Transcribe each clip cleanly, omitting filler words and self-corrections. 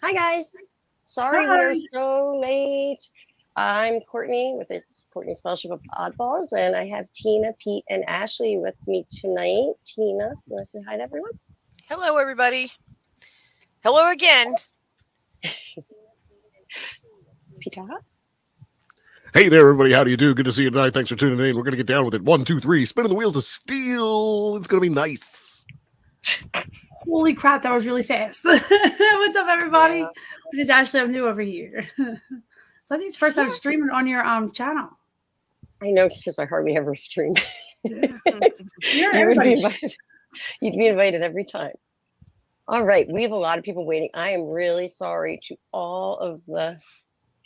Hi, guys. Sorry we're Hi. so late. I'm Courtney with it's Courtney's Fellowship of Oddballs, and I have Tina, Pete, and Ashley with me tonight. Tina, you want to say hi to everyone? Hello, everybody. Hello again. Peter? Hey there, everybody. How do you do? Good to see you tonight. Thanks for tuning in. We're going to get down with it. 1, 2, 3. Spinning the wheels of steel. It's going to be nice. Holy crap, that was really fast. What's up, everybody? Yeah. This is Ashley. I'm new over here. So I think it's the first time streaming on your channel. I know because I hardly ever stream. Yeah. You would be invited. You'd be invited every time. All right, we have a lot of people waiting. I am really sorry to all of the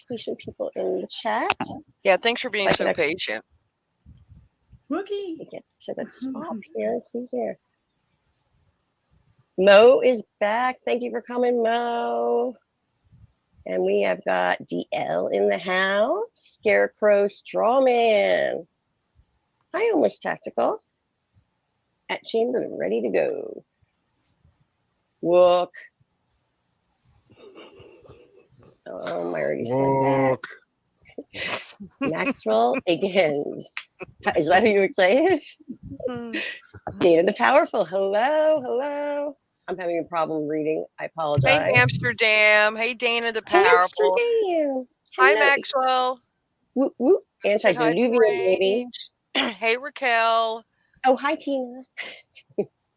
patient people in the chat. Yeah, thanks for being so patient. Wookie. Get to the top here. See here. Mo is back. Thank you for coming, Mo. And we have got DL in the house. Scarecrow Strawman. Hi, Almost Tactical. At Chamberlain, ready to go. Wook. Oh, I already said that. Maxwell Higgins. Is that who you excited? Dana the Powerful. Hello, hello. I'm having a problem reading. I apologize. Hey, Amsterdam. Hey, Dana the Powerful. Amsterdam. Hi, Maxwell. Whoop, whoop. Antediluvian baby. Hey, Raquel. Oh, hi, Tina.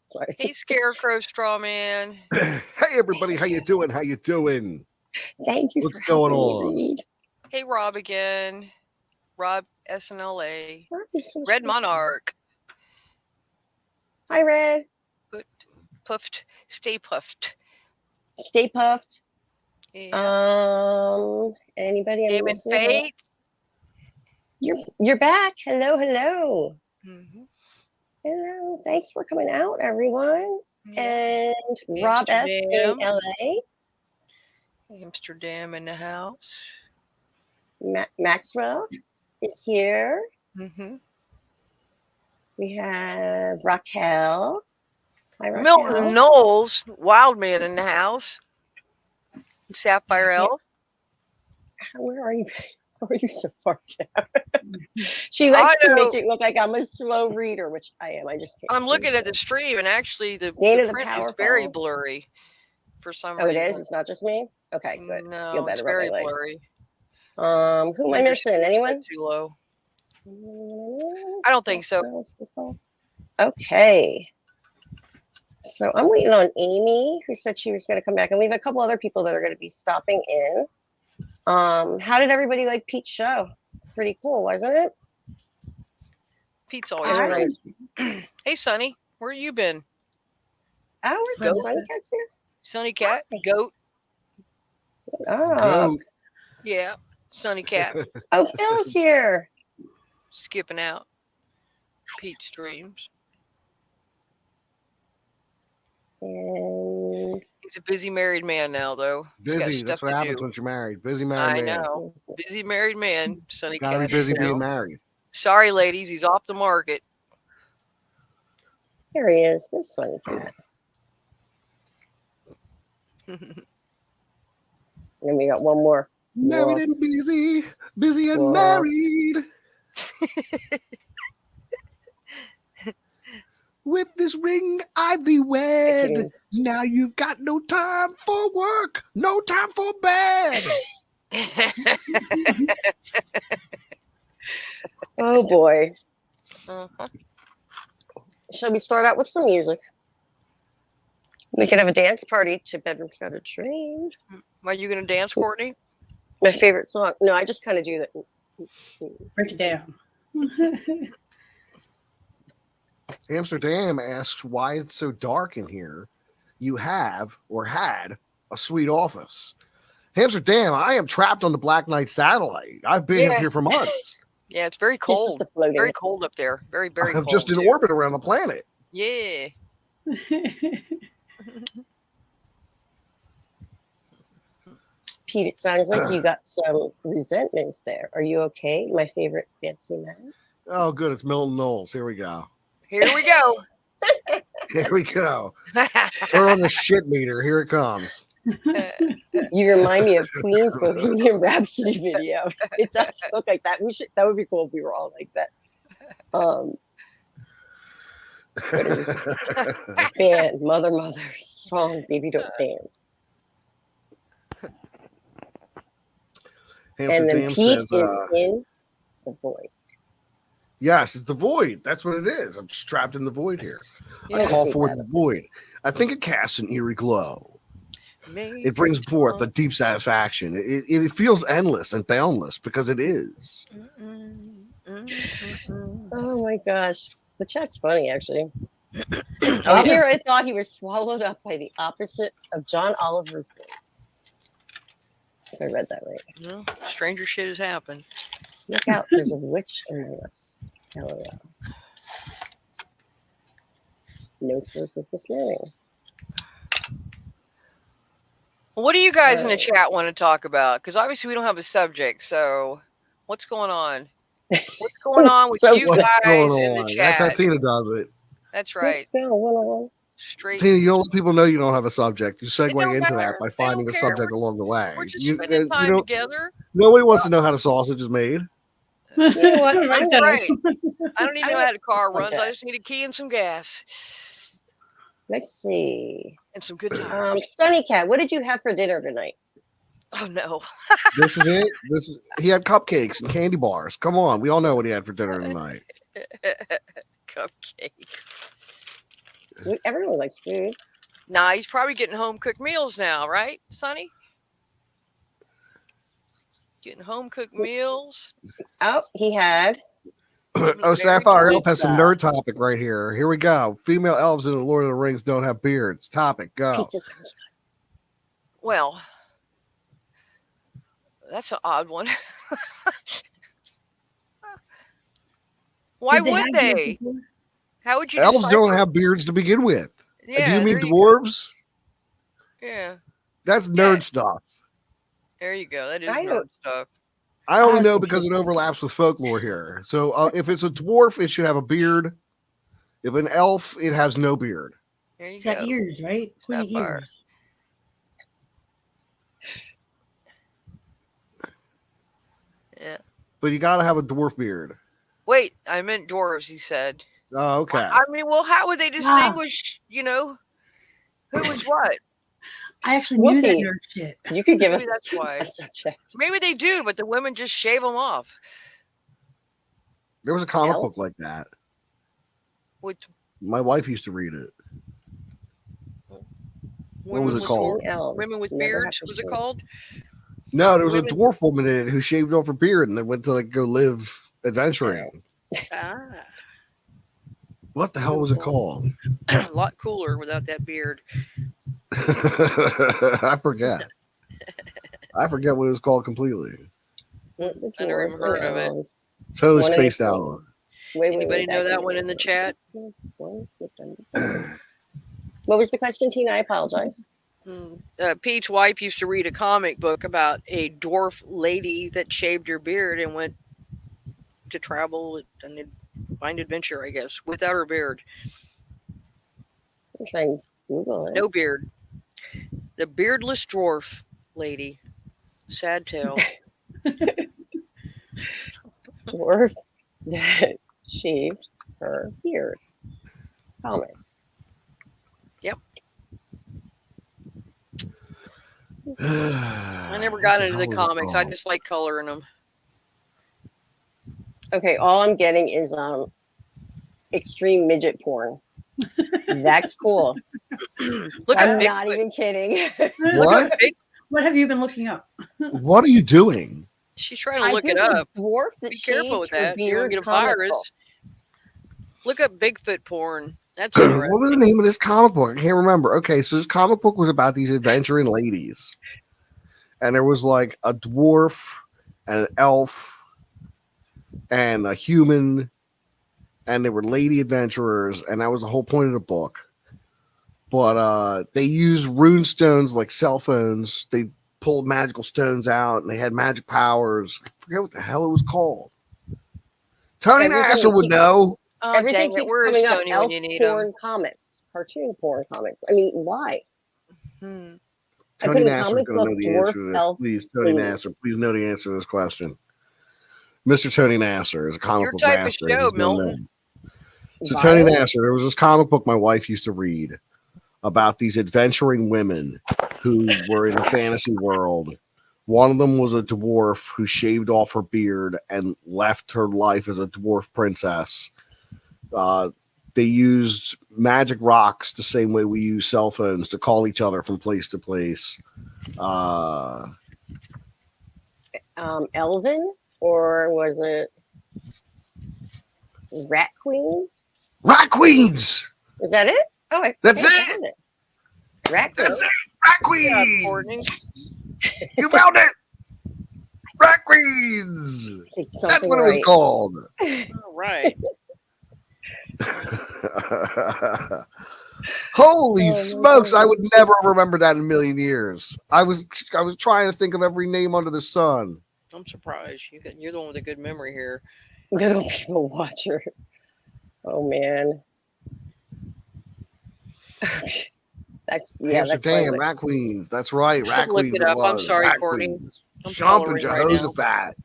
Sorry. Hey, Scarecrow Strawman. Hey, everybody. How you doing? How you doing? Thank you. What's going on? Hey, Rob again. Rob SNLA. So Red Monarch. Hi, Red. Puffed. Stay puffed. Stay puffed. Yeah. Anybody? Game and Fate. You're back. Hello, hello. Mm-hmm. Hello. Thanks for coming out, everyone. Yeah. And Rob S in LA. Amsterdam in the house. Maxwell is here. Mm-hmm. We have Raquel. Hi, Raquel. Milton Knowles, Wild Man in the house. Sapphire Elf. Where are you? How are you so far down? She likes to make it look like I'm a slow reader, which I am. I just can't. I'm looking at the stream, and actually the Dana print is very blurry for some reason. Oh, it is? It's not just me? Okay, good. No, Feel better it's very about my blurry. Who am I missing? Anyone? Too low. I don't think so. Okay. So I'm waiting on Amy, who said she was going to come back, and we have a couple other people that are going to be stopping in. How did everybody like Pete's show? It's pretty cool, wasn't it? Pete's always right. Hey, Sonny, where you been? Oh, where's Sonny Cat's here? Sonny Cat, Goat. Oh, Goat. Yeah, Sonny Cat. Oh, Phil's here. Skipping out Pete streams. And he's a busy married man now, though. Busy. That's what happens when you're married. Busy married man. I know. Busy married man. Sonny Cat. Gotta be busy being married. Sorry, ladies. He's off the market. Here he is. This Sonny Cat. And we got one more. Married and busy. Busy and married. With this ring I thee wed. Now you've got no time for work, no time for bed. Oh boy. Shall we start out with some music? We could have a dance party to Bedroom's Got a Dream. Are you going to dance, Courtney? My favorite song. No, I just kind of do that. Break it down. Amsterdam asks why it's so dark in here. You have or had a sweet office. Amsterdam, I am trapped on the Black Knight satellite. I've been up here for months. Yeah, it's very cold. Very cold up there. Very, very cold. I'm just in orbit around the planet. Yeah. Pete, it sounds like you got some resentments there. Are you okay? My favorite fancy man. Oh, good. It's Milton Knowles. Here we go. Here we go. Here we go. Turn on the shit meter. Here it comes. You remind me of Queen's Bohemian Rhapsody video. It does look like that. That would be cool if we were all like that. What is this band? Mother song, Baby Don't Dance. Hamster And then Dam Pete says, is in the void. yes, it's the void. That's what it is. I'm just trapped in the void here. I Yeah. call forth the void. I think it casts an eerie glow. It brings forth a deep satisfaction. It feels endless and boundless because it is. Oh my gosh. The chat's funny, actually. Oh, Here I thought he was swallowed up by the opposite of John Oliver's thing. If I read that right. No, stranger shit has happened. Look out, there's a witch among us. LOL. No versus this morning. What do you guys in the Right. chat want to talk about? Because obviously we don't have a subject. So what's going on? What's going on with So you What's guys going in the on? chat? That's how Tina does it. That's right. What's going on? Straight. Tina, you don't let people know you don't have a subject. You segue don't into matter. that by They finding don't a care. subject along the way. We're just You spending time know, together. nobody wants to know how the sausage is made. You know what? I'm Right gonna- Right. I don't even know how the car runs. I subject. just need a key and some gas Let's see. and some good times. Sunny Cat, what did you have for dinner tonight? Oh no. This is it. He had cupcakes and candy bars. Come on, we all know what he had for dinner tonight. Cupcake. Everyone likes food. Nah, he's probably getting home cooked meals now, right, Sonny? Getting home cooked meals. Oh, he had. Oh, Sapphire good Elf has some stuff. nerd topic right here. Here we go. Female elves in the Lord of the Rings don't have beards. Topic, go. Pizza sounds Well, that's an odd one. Why Did would have beards they? before? How would you Elves decipher- don't have beards to begin with. Yeah, Do you mean there dwarves? go. Yeah, That's nerd Yeah. stuff. there you go. That is I nerd don't- stuff. I only was know because it confused. overlaps with folklore here. So if it's a dwarf, it should have a beard. If an elf, it has no beard. There you It's got go. ears, right? Pointy Sapphire. ears. Yeah. But you got to have a dwarf beard. Wait, I meant dwarves. He said. Oh, okay. I mean, well, how would they distinguish? You know, who was what? I actually knew that Whoopi. nerd shit. You could give Maybe us that's why. a subject. Maybe they do, but the women just shave them off. There was a comic Elf? book like that. With My wife used to read it. What was women it with called? Elves Women with never have beards. to Was it shave. called? No, there was Women- a dwarf woman in it who shaved off her beard and they went to like go live adventuring. Ah, What the hell was it called? a lot cooler without that beard. I forget. I forget what it was called completely. I never even heard of it. Totally One of spaced the- out on it. Anybody know that one in the chat? What was the question, Tina? I apologize. Pete's wife used to read a comic book about a dwarf lady that shaved her beard and went to travel and find adventure, I guess, without her beard. I'm trying to Google it. No beard. The beardless dwarf lady. Sad tale. Dwarf that shaved her beard. Comment. I never got into the comics. I just like coloring them. Okay, all I'm getting is extreme midget porn. That's cool. Look I'm at not Bigfoot. even kidding. What? What have you been looking up? What are you doing? She's trying to look it up. Dwarf that Be careful with shaved her that. You don't beard get a comic virus. book. Look up Bigfoot porn. That's What interesting. was the name of this comic book? I can't remember. Okay, so this comic book was about these adventuring ladies. And there was like a dwarf and an elf and a human, and they were lady adventurers, and that was the whole point of the book. But they used rune stones like cell phones. They pulled magical stones out, and they had magic powers. I forget what the hell it was called. Tony Everything Nassar would keeps- know. Oh, Everything dang it. keeps Where is coming up. Tony Elf when you need him? porn comics. cartoon porn comics. I mean, why? Hmm. I Tony put in Nasser's comic going to book know the dwarf answer to this. elf. Please, Tony lady. Nasser, please know the answer to this question. Mr. Tony Nasser is a comic Your book type of master. show, He's gonna Milton. know. So Tony Violence? Nasser, there was this comic book my wife used to read about these adventuring women who were in a fantasy world. One of them was a dwarf who shaved off her beard and left her life as a dwarf princess. They used magic rocks the same way we use cell phones to call each other from place to place. Elven? Or was it Rat Queens? Rat Queens! Is that it? Oh, That's I it! found it. Rat That's Queens. it! Rat Yeah, Queens! Courtney. You found it! Rat Queens! I did That's something what it was right. called. All right. Holy Oh, my smokes! God. I would never remember that in a million years. I was trying to think of every name under the sun. I'm surprised. You're the one with a good memory here. Little People Watcher. Oh, man. That's Amsterdam, like, Rat Queens. That's right, Should Rat look Queens. it It up. I'm was sorry, Rat Courtney. Queens. I'm Jump and coloring right now. Jehoshaphat.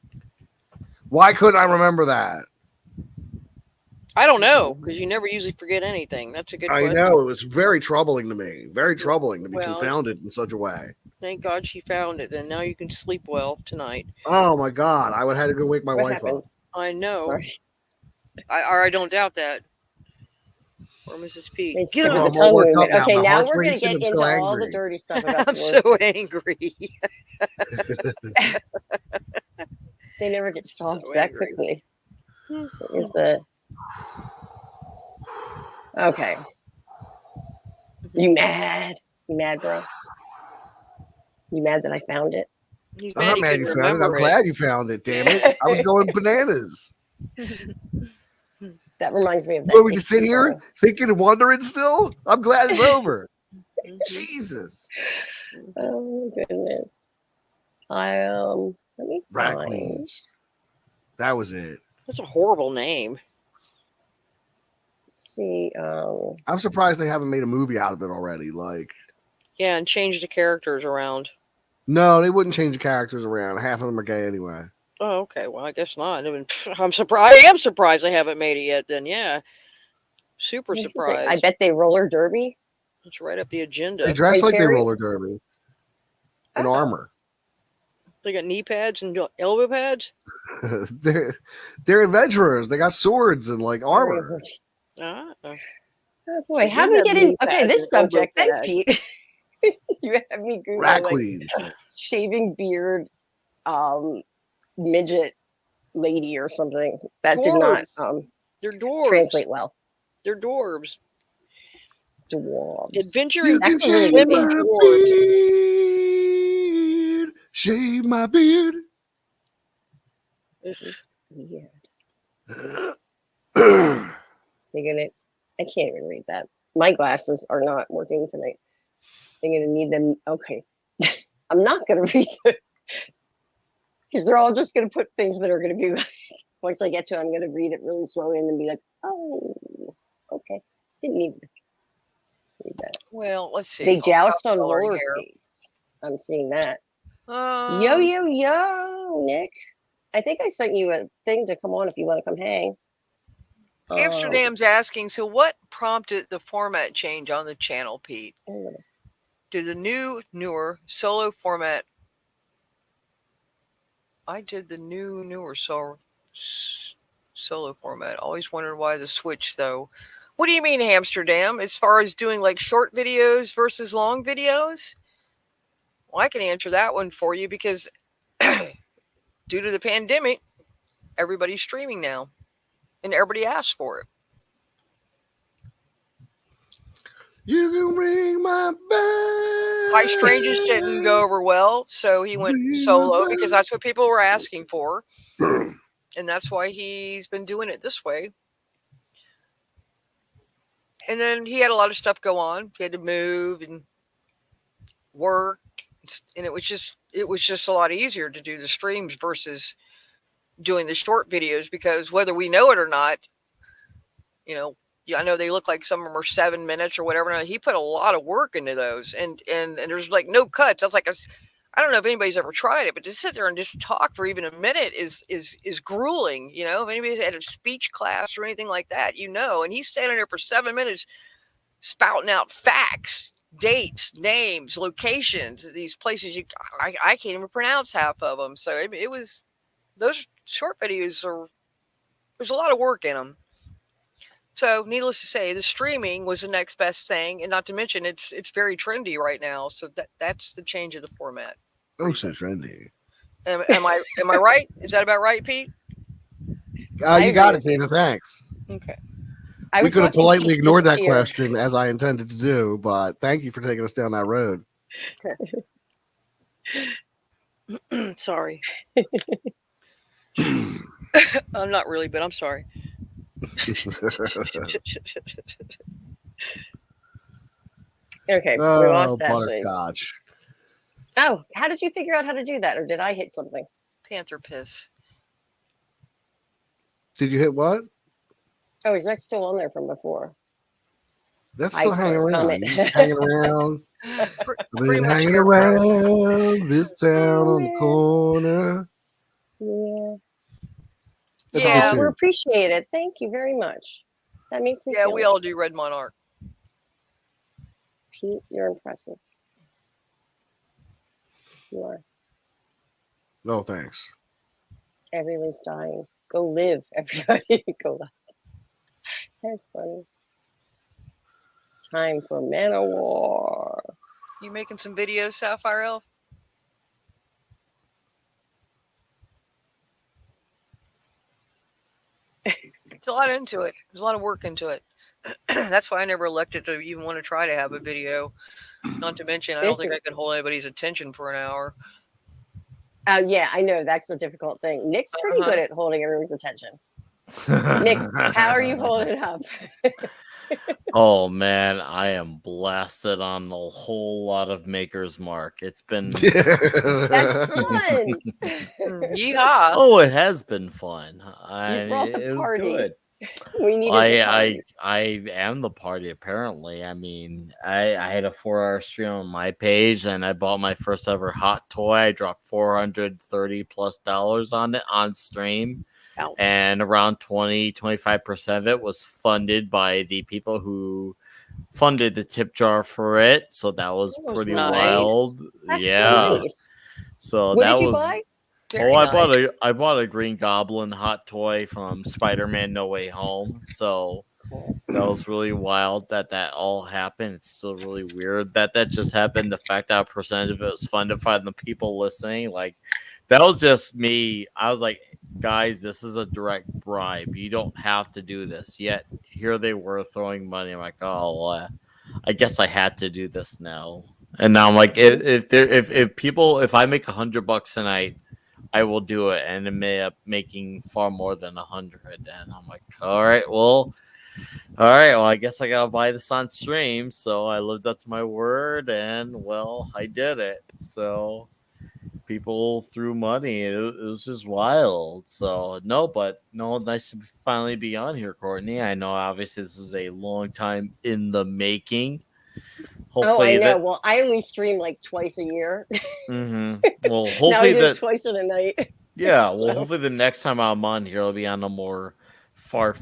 Why couldn't I remember that? I don't know, because you never usually forget anything. That's a good I question. know it was very troubling to me. Very troubling to be Well- confounded in such a way. Thank God she found it, and now you can sleep well tonight. Oh my God! I would have had to go wake my what wife happened? up. I know. Sorry. I don't doubt that. Or Mrs. P. They Get stick with up. the I'm all tongue worked up movement. now. Okay, My now heart's we're going to racing. get I'm into so all the angry. dirty stuff about I'm dwarves. so angry. They never get solved So that angry. quickly. Is the okay? You mad? You mad, bro? You mad that I found it? He's I'm not he mad you couldn't found it. I'm remember glad you found it. Damn it! I was going bananas. That reminds me of that. You want me to Dixie sit here song. thinking and wondering still? I'm glad it's over. Mhm. Jesus. Oh my goodness. Let me Rat find. Queens. That was it. That's a horrible name. See, I'm surprised they haven't made a movie out of it already. Like, Yeah, and change the characters around. no, they wouldn't change the characters around. Half of them are gay anyway. Oh, okay. Well, I guess not. I mean, I'm surprised. I am surprised they haven't made it yet. Then, yeah, super I surprised. bet they roller derby. It's right up the agenda. They dress And like they Carrie- roller derby in Oh. armor. They got knee pads and elbow pads. they're adventurers. They got swords and like armor. Ah, Oh boy, They how do do we have get in? knee Okay, pads this and elbow subject. Thanks, pads. Pete. You have me Google Rat like Queens. shaving beard, midget lady or something. That did not they're dwarves. translate well. They're dwarves. Dwarves. Adventuring That could really women be dwarves. beard. Shave my beard. It's weird. Rat They're gonna. I can't even read that. My glasses are not working tonight. They're gonna need them. Okay, I'm not gonna read them because they're all just gonna put things that are gonna be like. Once I get to it, I'm gonna read it really slowly and then be like, oh, okay, didn't need to read that. Well, let's see. They joust on Color roller here. skates. I'm seeing that. Um, Yo, Nick. I think I sent you a thing to come on if you want to come hang. Amsterdam's asking, so what prompted the format change on the channel, Pete? Um, Did the newer solo format? I did the newer solo format. Always wondered why the switch, though. What do you mean, Amsterdam? As far as doing like short videos versus long videos? Well, I can answer that one for you because due to the pandemic, everybody's streaming now. And everybody asks for it. You can ring my bell. High Strangers didn't go over well, so he went solo because that's what people were asking for. And that's why he's been doing it this way. And then he had a lot of stuff go on. He had to move and work. And it was just a lot easier to do the streams versus doing the short videos because whether we know it or not, Yeah, I know they look like some of them are 7 minutes or whatever. Now, he put a lot of work into those, and there's like no cuts. I was like, I don't know if anybody's ever tried it, but to sit there and just talk for even a minute is grueling. You know, if anybody's had a speech class or anything like that, you know, and he's standing there for 7 minutes spouting out facts, dates, names, locations, these places I can't even pronounce half of them. So it was, those short videos there's a lot of work in them. So needless to say, the streaming was the next best thing, and not to mention it's very trendy right now. So that's the change of the format. Oh, so trendy. Am I right? Is that about right, Pete? You got it, Tina. Thanks. Okay. I We was could have watching politely Pete ignored that disappear. question as I intended to do, but thank you for taking us down that road. Sorry. I'm not really, but I'm sorry. Okay, we Oh, lost Ashley. butterscotch. Oh, how did you figure out how to do that, or did I hit something? Panther piss. Did you hit what? Oh, is that still on there from before? That's still I hanging can't around. comment. You're just hanging around. Pretty Been much hanging everywhere. around this town on the man. corner. Yeah. That's a good Yeah, Oh, we're tune. appreciated. Thank you very much. That makes me yeah, feel we good. all do Red Monarch. Pete, you're impressive. You are. No, thanks. Everyone's dying. Go live, everybody. Go live. That's funny. It's time for Manowar. You making some videos, Sapphire Elf? It's a lot into it. There's a lot of work into it. That's why I never elected to even want to try to have a video. Not to mention, I don't think I could hold anybody's attention for an hour. Yeah, I know that's a difficult thing. Nick's pretty good at holding everyone's attention. Nick, how are you holding it up? Oh man, I am blasted on a whole lot of Maker's Mark. It's been That's fun. Yeehaw! oh, it has been fun. You brought the It was party. good. We needed the party. I am the party apparently. I mean, I had a 4-hour stream on my page and I bought my first ever hot toy. I dropped $430+ on it on stream. Ouch. And around 25% of it was funded by the people who funded the tip jar for it. So that was That was pretty nice. wild. That's Yeah. nice. So What that did you was buy? Very I nice. bought a Green Goblin hot toy from Spider-Man No Way Home. So that was really wild that all happened. It's still really weird that just happened. The fact that a percentage of it was funded by the people listening, like that was just me. I was like, guys, this is a direct bribe. You don't have to do this. Yet here they were throwing money. I'm like, oh, well, I guess I had to do this now. And now I'm like, if I make $100 tonight, I will do it, and it may up making far more than 100. And I'm like, all right, well, I guess I gotta buy this on stream. So I lived up to my word, and well, I did it. So people threw money. It was just wild. So nice to finally be on here, Courtney. I know obviously this is a long time in the making. Oh, Hopefully I know. Well, I only stream like twice a year. Well, Now I hopefully do it twice in a night. yeah. Well, So- hopefully the next time I'm on here, I'll be on a more far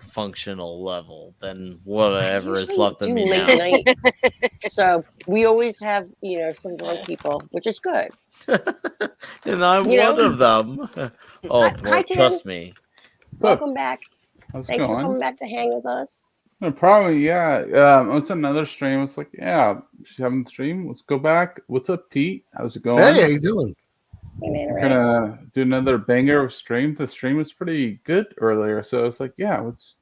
functional level than whatever is Usually left of do me late now. night. So we always have, some drunk people, which is good. And I'm You know? one of them. Oh, Hi, well, Tim. trust me. Welcome back. How's it Thanks for going? coming back to hang with us. No, probably, yeah. It's another stream. It's like, yeah, she's having the stream. Let's go back. What's up, Pete? How's it going? Hey, how you doing? Hey, man, We're right? gonna do another banger of stream. The stream was pretty good earlier, so it's like, yeah, let's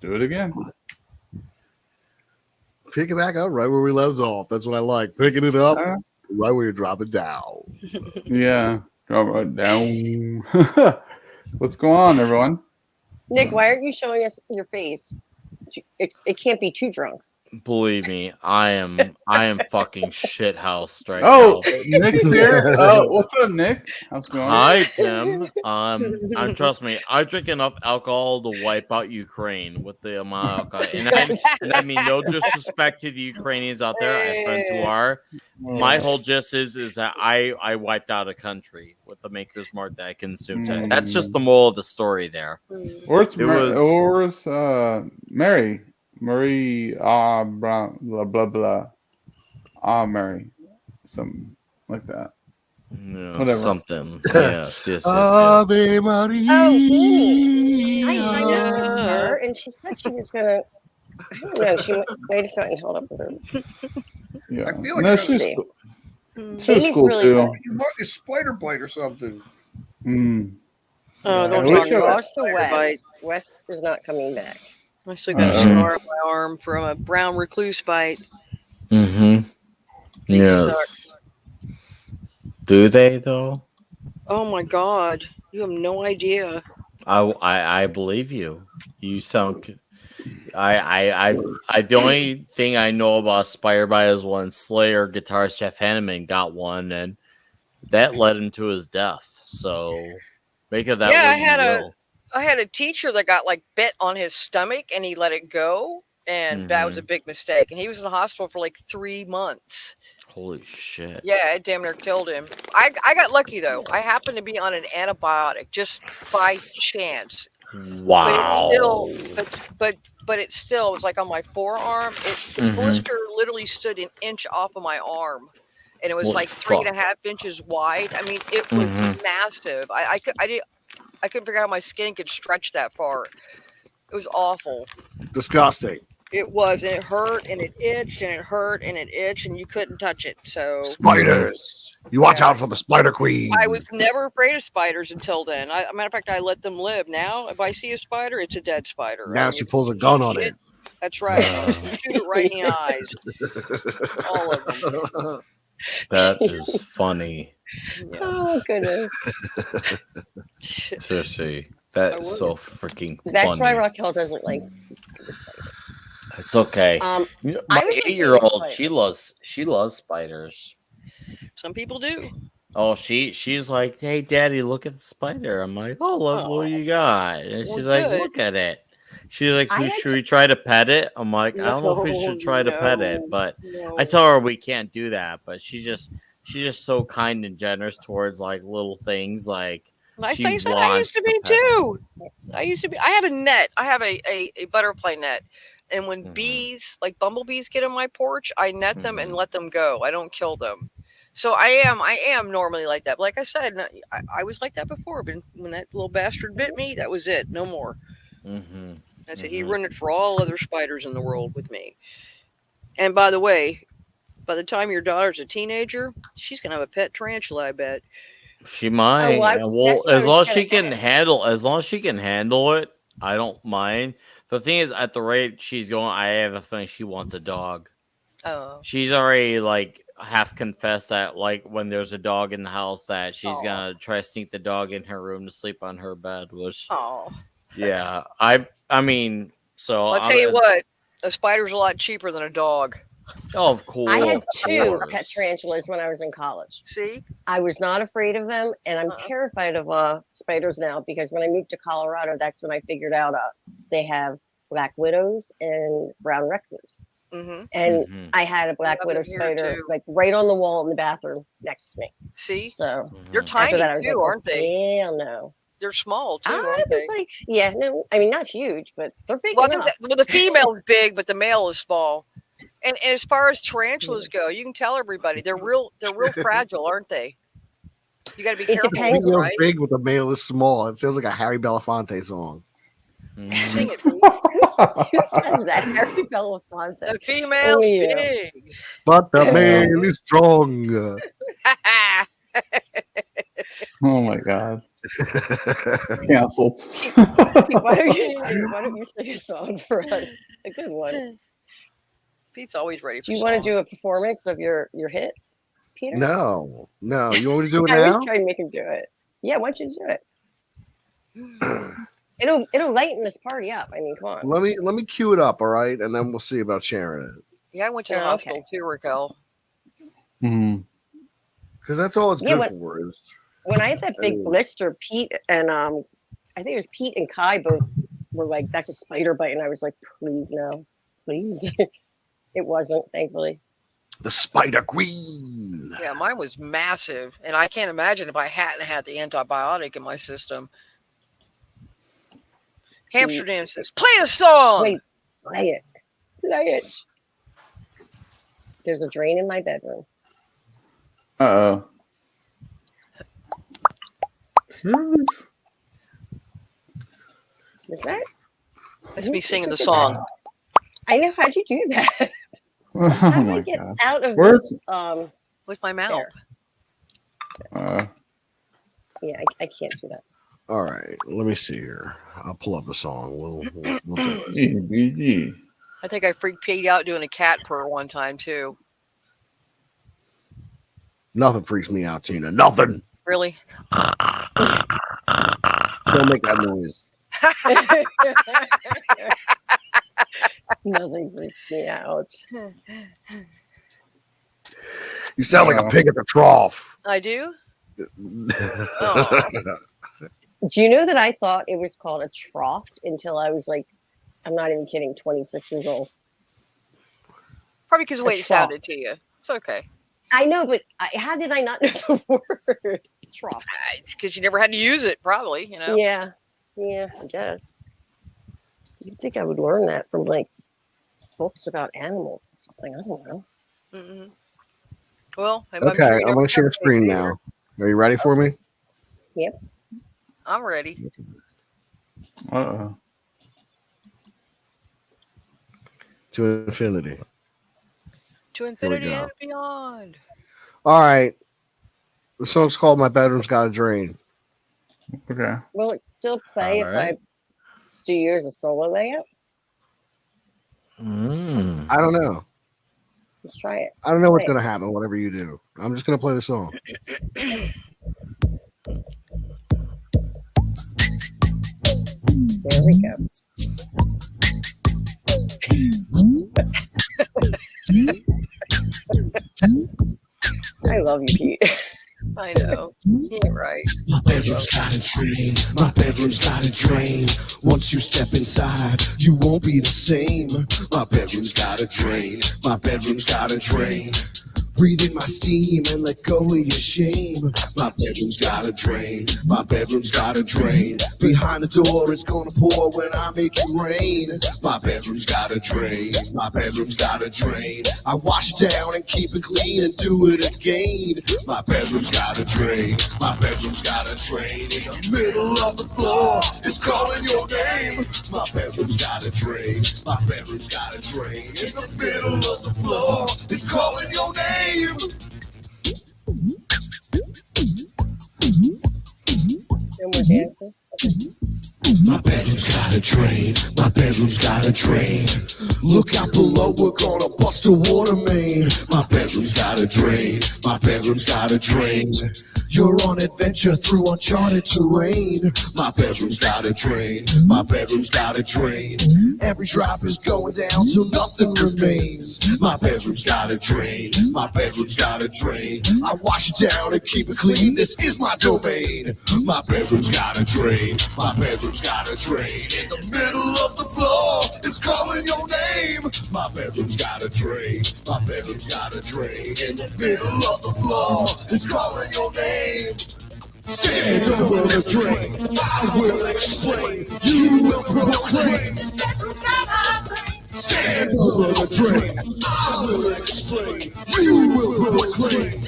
do it again. Pick it back up right where we left off. That's what I like. Picking it up Uh, right where you drop it down. Yeah, drop it down. What's going on, everyone? Nick, why aren't you showing us your face? It can't be too drunk. Believe me, I am fucking shithoused right Oh, now. Nick's here. Oh, what's up, Nick? How's it going? Hi, Tim. Trust me, I drink enough alcohol to wipe out Ukraine with the amount of alcohol. And I mean no disrespect to the Ukrainians out there. I have friends who are. My whole gist is that I wiped out a country with the Maker's Mark that I consumed. That's just the moral of the story there. Where's It was- where's Mary? Murray, Brown, blah blah blah. Mary, something like that. Yeah, Whatever. something. Yes. Ave Maria. Oh, Amy. I know her, and she said she was gonna. I don't know. She wait a second. Hold up with her. Yeah. I feel like No, I she's see. cool. She was Amy's cool really too. good. You want a spider bite or something? Mm. Oh, I don't wish talk I about was- Lost to spider West. bite. West is not coming back. I still got a scar on my arm from a brown recluse bite. Mm-hmm. They Yes. Do they though? Oh my god, you have no idea. I believe you. You sound. I the only thing I know about spider bite is when Slayer guitarist Jeff Hanneman got one, and that led him to his death. So make of that Yeah, what you will. I had a teacher that got like bit on his stomach and he let it go, and that was a big mistake. And he was in the hospital for like 3 months. Holy shit! Yeah, it damn near killed him. I got lucky though. I happened to be on an antibiotic just by chance. Wow. But it still was like on my forearm. The blister literally stood an inch off of my arm, and it was What like the 3.5 inches wide. I mean, it was massive. I couldn't figure out how my skin could stretch that far. It was awful. Disgusting. It was, and it hurt, and it itched, and it hurt, and it itched, and you couldn't touch it. So Spiders. You watch out for the spider queen. I was never afraid of spiders until then. Matter of fact, I let them live. Now, if I see a spider, it's a dead spider. Now she pulls a gun on it. That's right. Shoot it right in the eyes. All of them. That is funny. Yeah. Oh goodness. Seriously, that is so freaking funny. That's why Raquel doesn't like the spiders. It's okay. You know, my I was 8-year-old, thinking she loves spiders. Some people do. Oh, she's like, hey, Daddy, look at the spider. I'm like, oh, look what you got. And Well, she's like, good. look at it. She's like, I had should we try to pet it? I'm like, I don't know if we should try to pet it, but I tell her we can't do that. But she's just so kind and generous towards like little things like. I she say so. I wants used to be pet it. too. I have a net. I have a butterfly net. And when bees, like bumblebees, get on my porch, I net them and let them go. I don't kill them. So I am normally like that. But like I said, I was like that before. But when that little bastard bit me, that was it. No more. That's it. He ruined it for all other spiders in the world with me. And by the way, by the time your daughter's a teenager, she's gonna have a pet tarantula, I bet. She might. Well, that's what I was as long as she can ask. handle it, I don't mind. The thing is, at the rate she's going, I have a feeling she wants a dog. Oh. She's already like half confessed that like when there's a dog in the house that she's gonna try to sneak the dog in her room to sleep on her bed. Which, yeah, I mean, so I'll tell you what, a spider's a lot cheaper than a dog. Oh, of course. I had 2 pet tarantulas when I was in college. See? I was not afraid of them, and I'm terrified of spiders now because when I moved to Colorado, that's when I figured out they have black widows and brown recluse. And I had a black widow spider like right on the wall in the bathroom next to me. See? So They're tiny that, I was too, like, aren't they? Hell no. They're small too, I aren't was they? like, yeah, no, I mean not huge, but they're big Well, enough. the female is big, but the male is small. And as far as tarantulas go, you can tell everybody they're real fragile, aren't they? You got to be careful, depends, Female's right? big, but the male is small. It sounds like a Harry Belafonte song. Sing it. Who says that? Harry Belafonte. The female's yeah. big. But the male is strong. Oh my god. Cancelled. Why don't you sing a song for us? A good one. Pete's always ready for Do you want to do a performance of your hit, Peter? No. You want me to do it I now? was trying to make him do it. Yeah, why don't you do it? It'll lighten this party up. I mean, come on. Let me cue it up, all right, and then we'll see about sharing it. Yeah, I went to the Oh, okay. hospital too, Raquel. Mhm. Because that's all it's Yeah, good for is When I had that big Ooh. blister, Pete and I think it was Pete and Kai both were like, "That's a spider bite," and I was like, "Please no, please." It wasn't, thankfully. the Spider Queen. Yeah, mine was massive, and I can't imagine if I hadn't had the antibiotic in my system. Hamster Dan says, "Play a song." Wait, play it. There's a drain in my bedroom. Uh-oh. Is that? That's me singing the song. I know. How'd you do that? Oh How do I my get god. out of Where's this? With my mouth. uh Yeah, I can't do that. All right, let me see here. I'll pull up the song. We'll do it. EBG. I think I freaked Pete out doing a cat purr one time too. Nothing freaks me out, Tina. Nothing. Really? Don't make that noise. Nothing freaks me out. You sound like a pig at the trough. I do? Do you know that I thought it was called a trough until I was like, I'm not even kidding, 26 years old. Probably because of the way it trough. sounded to you. It's okay. I know, but how did I not know the word trough? It's because you never had to use it, probably, you know? Yeah, I guess. You'd think I would learn that from like books about animals or something. I don't know. Mm-mm. Well, I'm Okay, sure you I'm never going to share have screen anything either. now. Are you ready for me? I'm ready. Uh-oh. To infinity. To infinity go. and beyond. All right. The song's called My Bedroom's Got a Drain. Okay. Will it still play All if right. I do yours a solo layout? Mm. I don't know. Let's try it. I don't know what's Wait. going to happen, whatever you do. I'm just going to play the song. There we go. I love you, Pete. I know. Yeah, right. My bedroom's got a drain. My bedroom's got a drain. Once you step inside, you won't be the same. My bedroom's got a drain. My bedroom's got a drain. Breathe in my steam and let go of your shame. My bedroom's got a drain. My bedroom's got a drain. Behind the door, it's gonna pour when I make it rain. My bedroom's got a drain. My bedroom's got a drain. I wash down and keep it clean and do it again. My bedroom's got a drain. My bedroom's got a drain. In the middle of the floor, it's calling your name. My bedroom's got a drain. My bedroom's got a drain. In the middle of the floor, it's calling your name. No more dancing. My bedroom's got a drain. My bedroom's got a drain. Look out below, we're gonna bust a water main. My bedroom's got a drain. My bedroom's got a drain. You're on adventure through uncharted terrain. My bedroom's got a drain. My bedroom's got a drain. Every drop is going down, so nothing remains. My bedroom's got a drain. My bedroom's got a drain. I wash it down and keep it clean. This is my domain. My bedroom's got a drain. My bedroom's got a drain. In the middle of the floor, it's calling your name. My bedroom's got a drain. My bedroom's got a drain. In the middle of the floor, it's calling your name. Stand over the drain. I will explain. You will proclaim. Stand over the drain. I will explain. You will proclaim.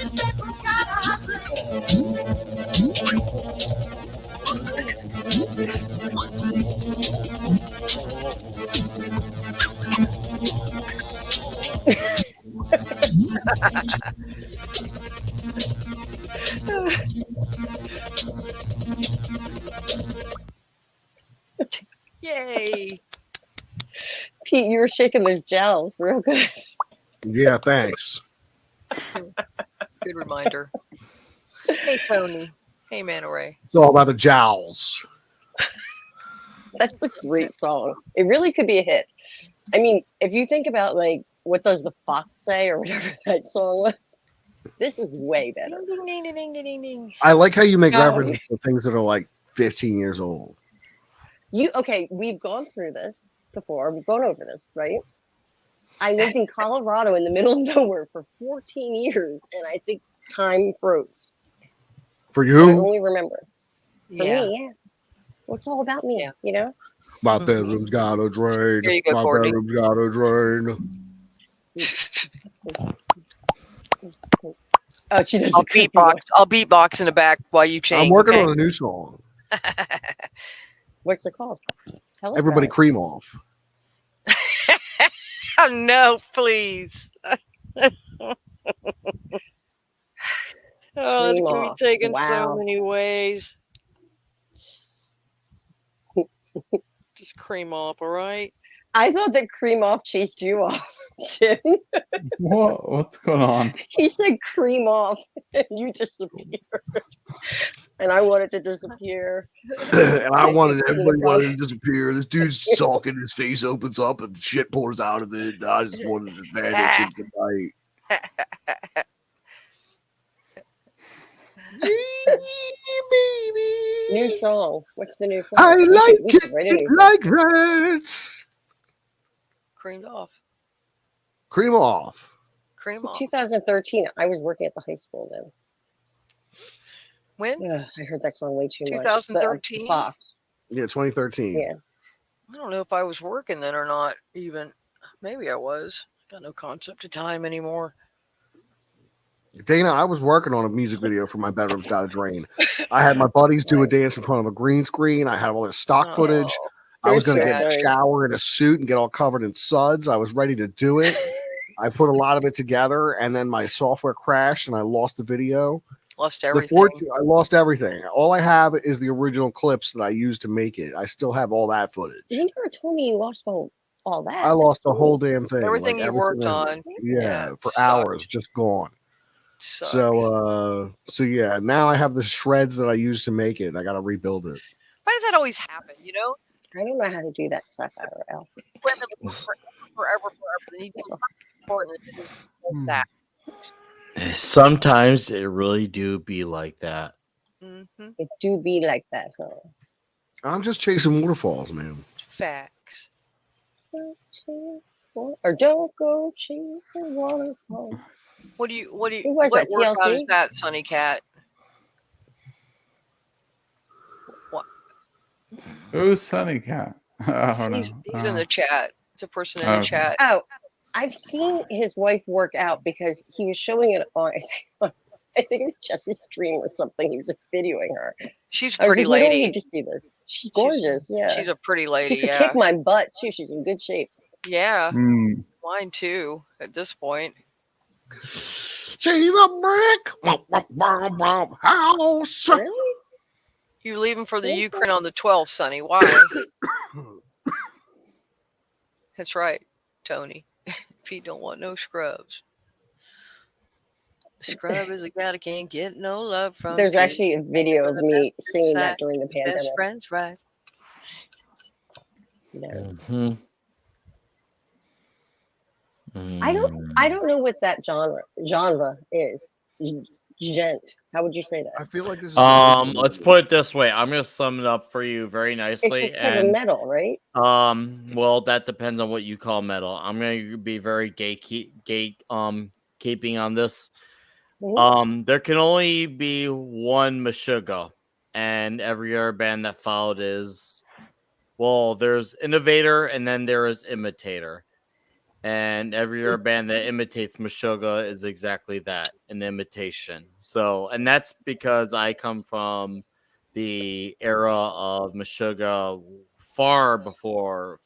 Yay. Pete, you were shaking those gels real good. Yeah, thanks. Good reminder. Hey, Tony. Hey, Manoray. It's all about the jowls. That's a great song. It really could be a hit. I mean, if you think about like what does the fox say or whatever that song was, this is way better. Ding, ding, ding, ding, ding, ding, ding. I like how you make No. references to things that are like 15 years old. We've gone through this before. We've gone over this, right? I lived in Colorado in the middle of nowhere for 14 years, and I think time froze. For I you, only remember. For Yeah. me, yeah. Well, it's all about me, Yeah. you know? my bedroom's got a drain. Here you go, my Courtney. bedroom's got a drain. Oh, she doesn't. I'll beatbox in the back while you change. I'm working okay? on a new song. What's it called? Tell us Everybody about it. cream off. Oh no, please. Oh, it's Cream gonna be off. taken Wow. so many ways. Just cream off, all right? I thought that cream off chased you off, Tim. What's going on? He said cream off, and you disappeared. And I wanted to disappear. And I wanted Peanut everybody butter. wanted to disappear. This dude's talking, his face opens up, and shit pours out of it. And I just wanted to vanish into the night. New song. What's the new song? I We like should write a it new song. like that. Creamed off. Cream off. Cream So off. 2013. I was working at the high school then. When? Ugh, I heard that song way too much. 2013? Fox. Yeah, 2013. Yeah. I don't know if I was working then or not, even. Maybe I was. Got no concept of time anymore. Dana, I was working on a music video for My Bedroom's Got a Drain. I had my buddies do a dance in front of a green screen. I had all this stock footage. Oh, I was going to Very get in a sad. shower in a suit and get all covered in suds. I was ready to do it. I put a lot of it together, and then my software crashed, and I lost the video. lost I everything. lost everything. All I have is the original clips that I used to make it. I still have all that footage. You never told me you lost all that. I lost the That's whole sweet. damn thing. Everything you worked I- on. Yeah, it for sucks. hours, just gone. Sucks. So yeah, now I have the shreds that I used to make it. I got to rebuild it. Why does that always happen? You know, I don't know how to do that stuff, IRL. women forever. They need to be important. It's just that. Sometimes it really do be like that. Mm-hmm. It do be like that, huh? I'm just chasing waterfalls, man. Facts. Or don't go chasing waterfalls. What Who what was that, workout is TLC? that, Sunny Cat? Who's Sunny Cat? I don't know. He's in the chat. It's a person in Oh, the okay. chat. Oh, I've seen his wife work out because he was showing it on, I think it was Jesse's stream or something. He was like, videoing her. She's a I was pretty like, you don't lady. need to see this. She's gorgeous. Yeah. She's a pretty She lady. could Yeah. kick my butt too. She's in good shape. Yeah. Hmm. Mine too. At this point. She's a brick house. Really? You're leaving for the Who's Ukraine that? on the 12th, Sonny. Why? That's right, Tony. Pete don't want no scrubs. Scrub is a guy that can't get no love from. There's Pete. actually a video of me singing that Side, during the Best pandemic. friends, right? Yes. Mhm. I don't know what that genre is. Gent. How would you say that? I feel like this is. Let's put it this way. I'm gonna sum it up for you very It's nicely. like type of metal, right? Well, that depends on what you call metal. I'm gonna be very keeping on this. Mhm. There can only be one Meshuggah, and every other band that followed is, well, there's Innovator and then there is Imitator. And every other band that imitates Meshuggah is exactly that, an imitation. So, and that's because I come from the era of Meshuggah far before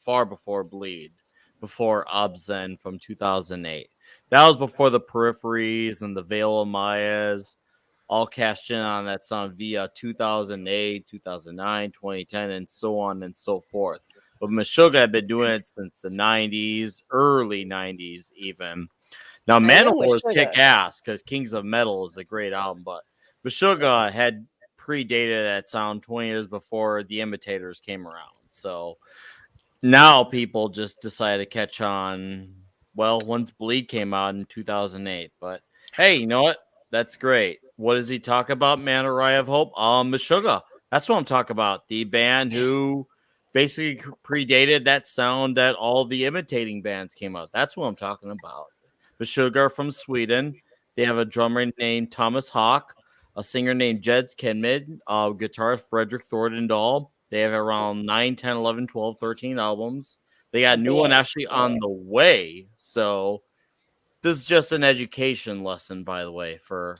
Bleed, before Obzen from 2008. That was before the Peripheries and the Veil of Mayas all cashed in on that song via 2008, 2009, 2010, and so on and so forth. But Meshuggah had been doing it since the 90s, early 90s even. Now, Manowar is Meshuggah. kick ass because Kings of Metal is a great album, but Meshuggah had predated that sound 20 years before the Imitators came around. So now people just decided to catch on. Well, once Bleed came out in 2008, but hey, you know what? That's great. What does he talk about? Man, a Ray of Hope. Meshuggah. That's what I'm talking about. The band who basically predated that sound that all the imitating bands came out. That's what I'm talking about. Meshuggah from Sweden. They have a drummer named Thomas Hawk, a singer named Jeds Kenmid, guitarist Frederick Thorndahl. They have around 9, 10, 11, 12, 13 albums. They got a new one actually on the way. So this is just an education lesson, by the way, for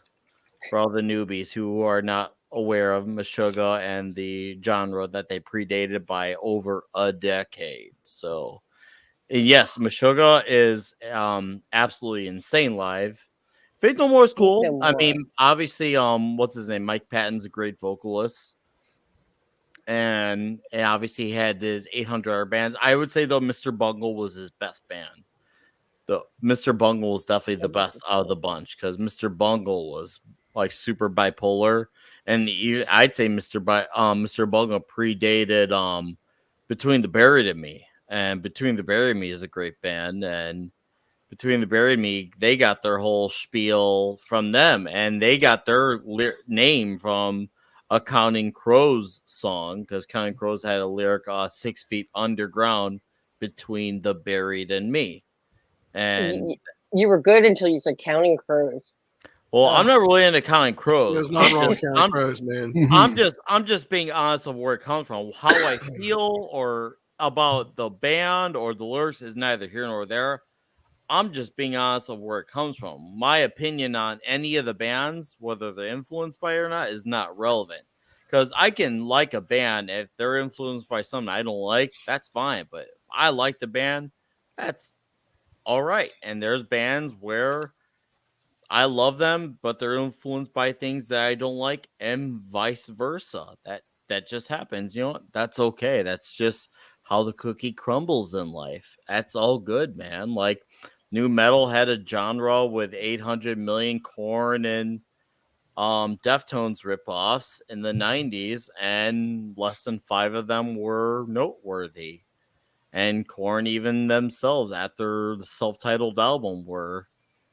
all the newbies who are not aware of Meshuggah and the genre that they predated by over a decade. So yes, Meshuggah is absolutely insane live. Faith No More is cool. I mean, obviously, what's his name? Mike Patton's a great vocalist. And obviously he had his 800 bands. I would say though, Mr. Bungle was his best band. The Mr. Bungle was definitely the best out of the bunch because Mr. Bungle was like super bipolar, and I'd say Mr. Bungle predated Between the Buried and Me, and Between the Buried and Me is a great band, and Between the Buried and Me, they got their whole spiel from them, and they got their name from a Counting Crows song because Counting Crows had a lyric 6 feet underground between the buried and me. And you were good until you said Counting Crows. Well, I'm not really into Counting Crows. There's nothing wrong with Counting Crows, man. I'm just being honest of where it comes from. How I feel or about the band or the lyrics is neither here nor there. I'm just being honest of where it comes from. My opinion on any of the bands, whether they're influenced by it or not, is not relevant. Because I can like a band if they're influenced by something I don't like, that's fine. But if I like the band, that's all right. And there's bands where I love them, but they're influenced by things that I don't like, and vice versa. That just happens. You know what? That's okay. That's just how the cookie crumbles in life. That's all good, man. Like new metal had a genre with 800 million Korn and Deftones ripoffs in the 90s, and less than 5 of them were noteworthy. And Korn even themselves, after the self-titled album, were,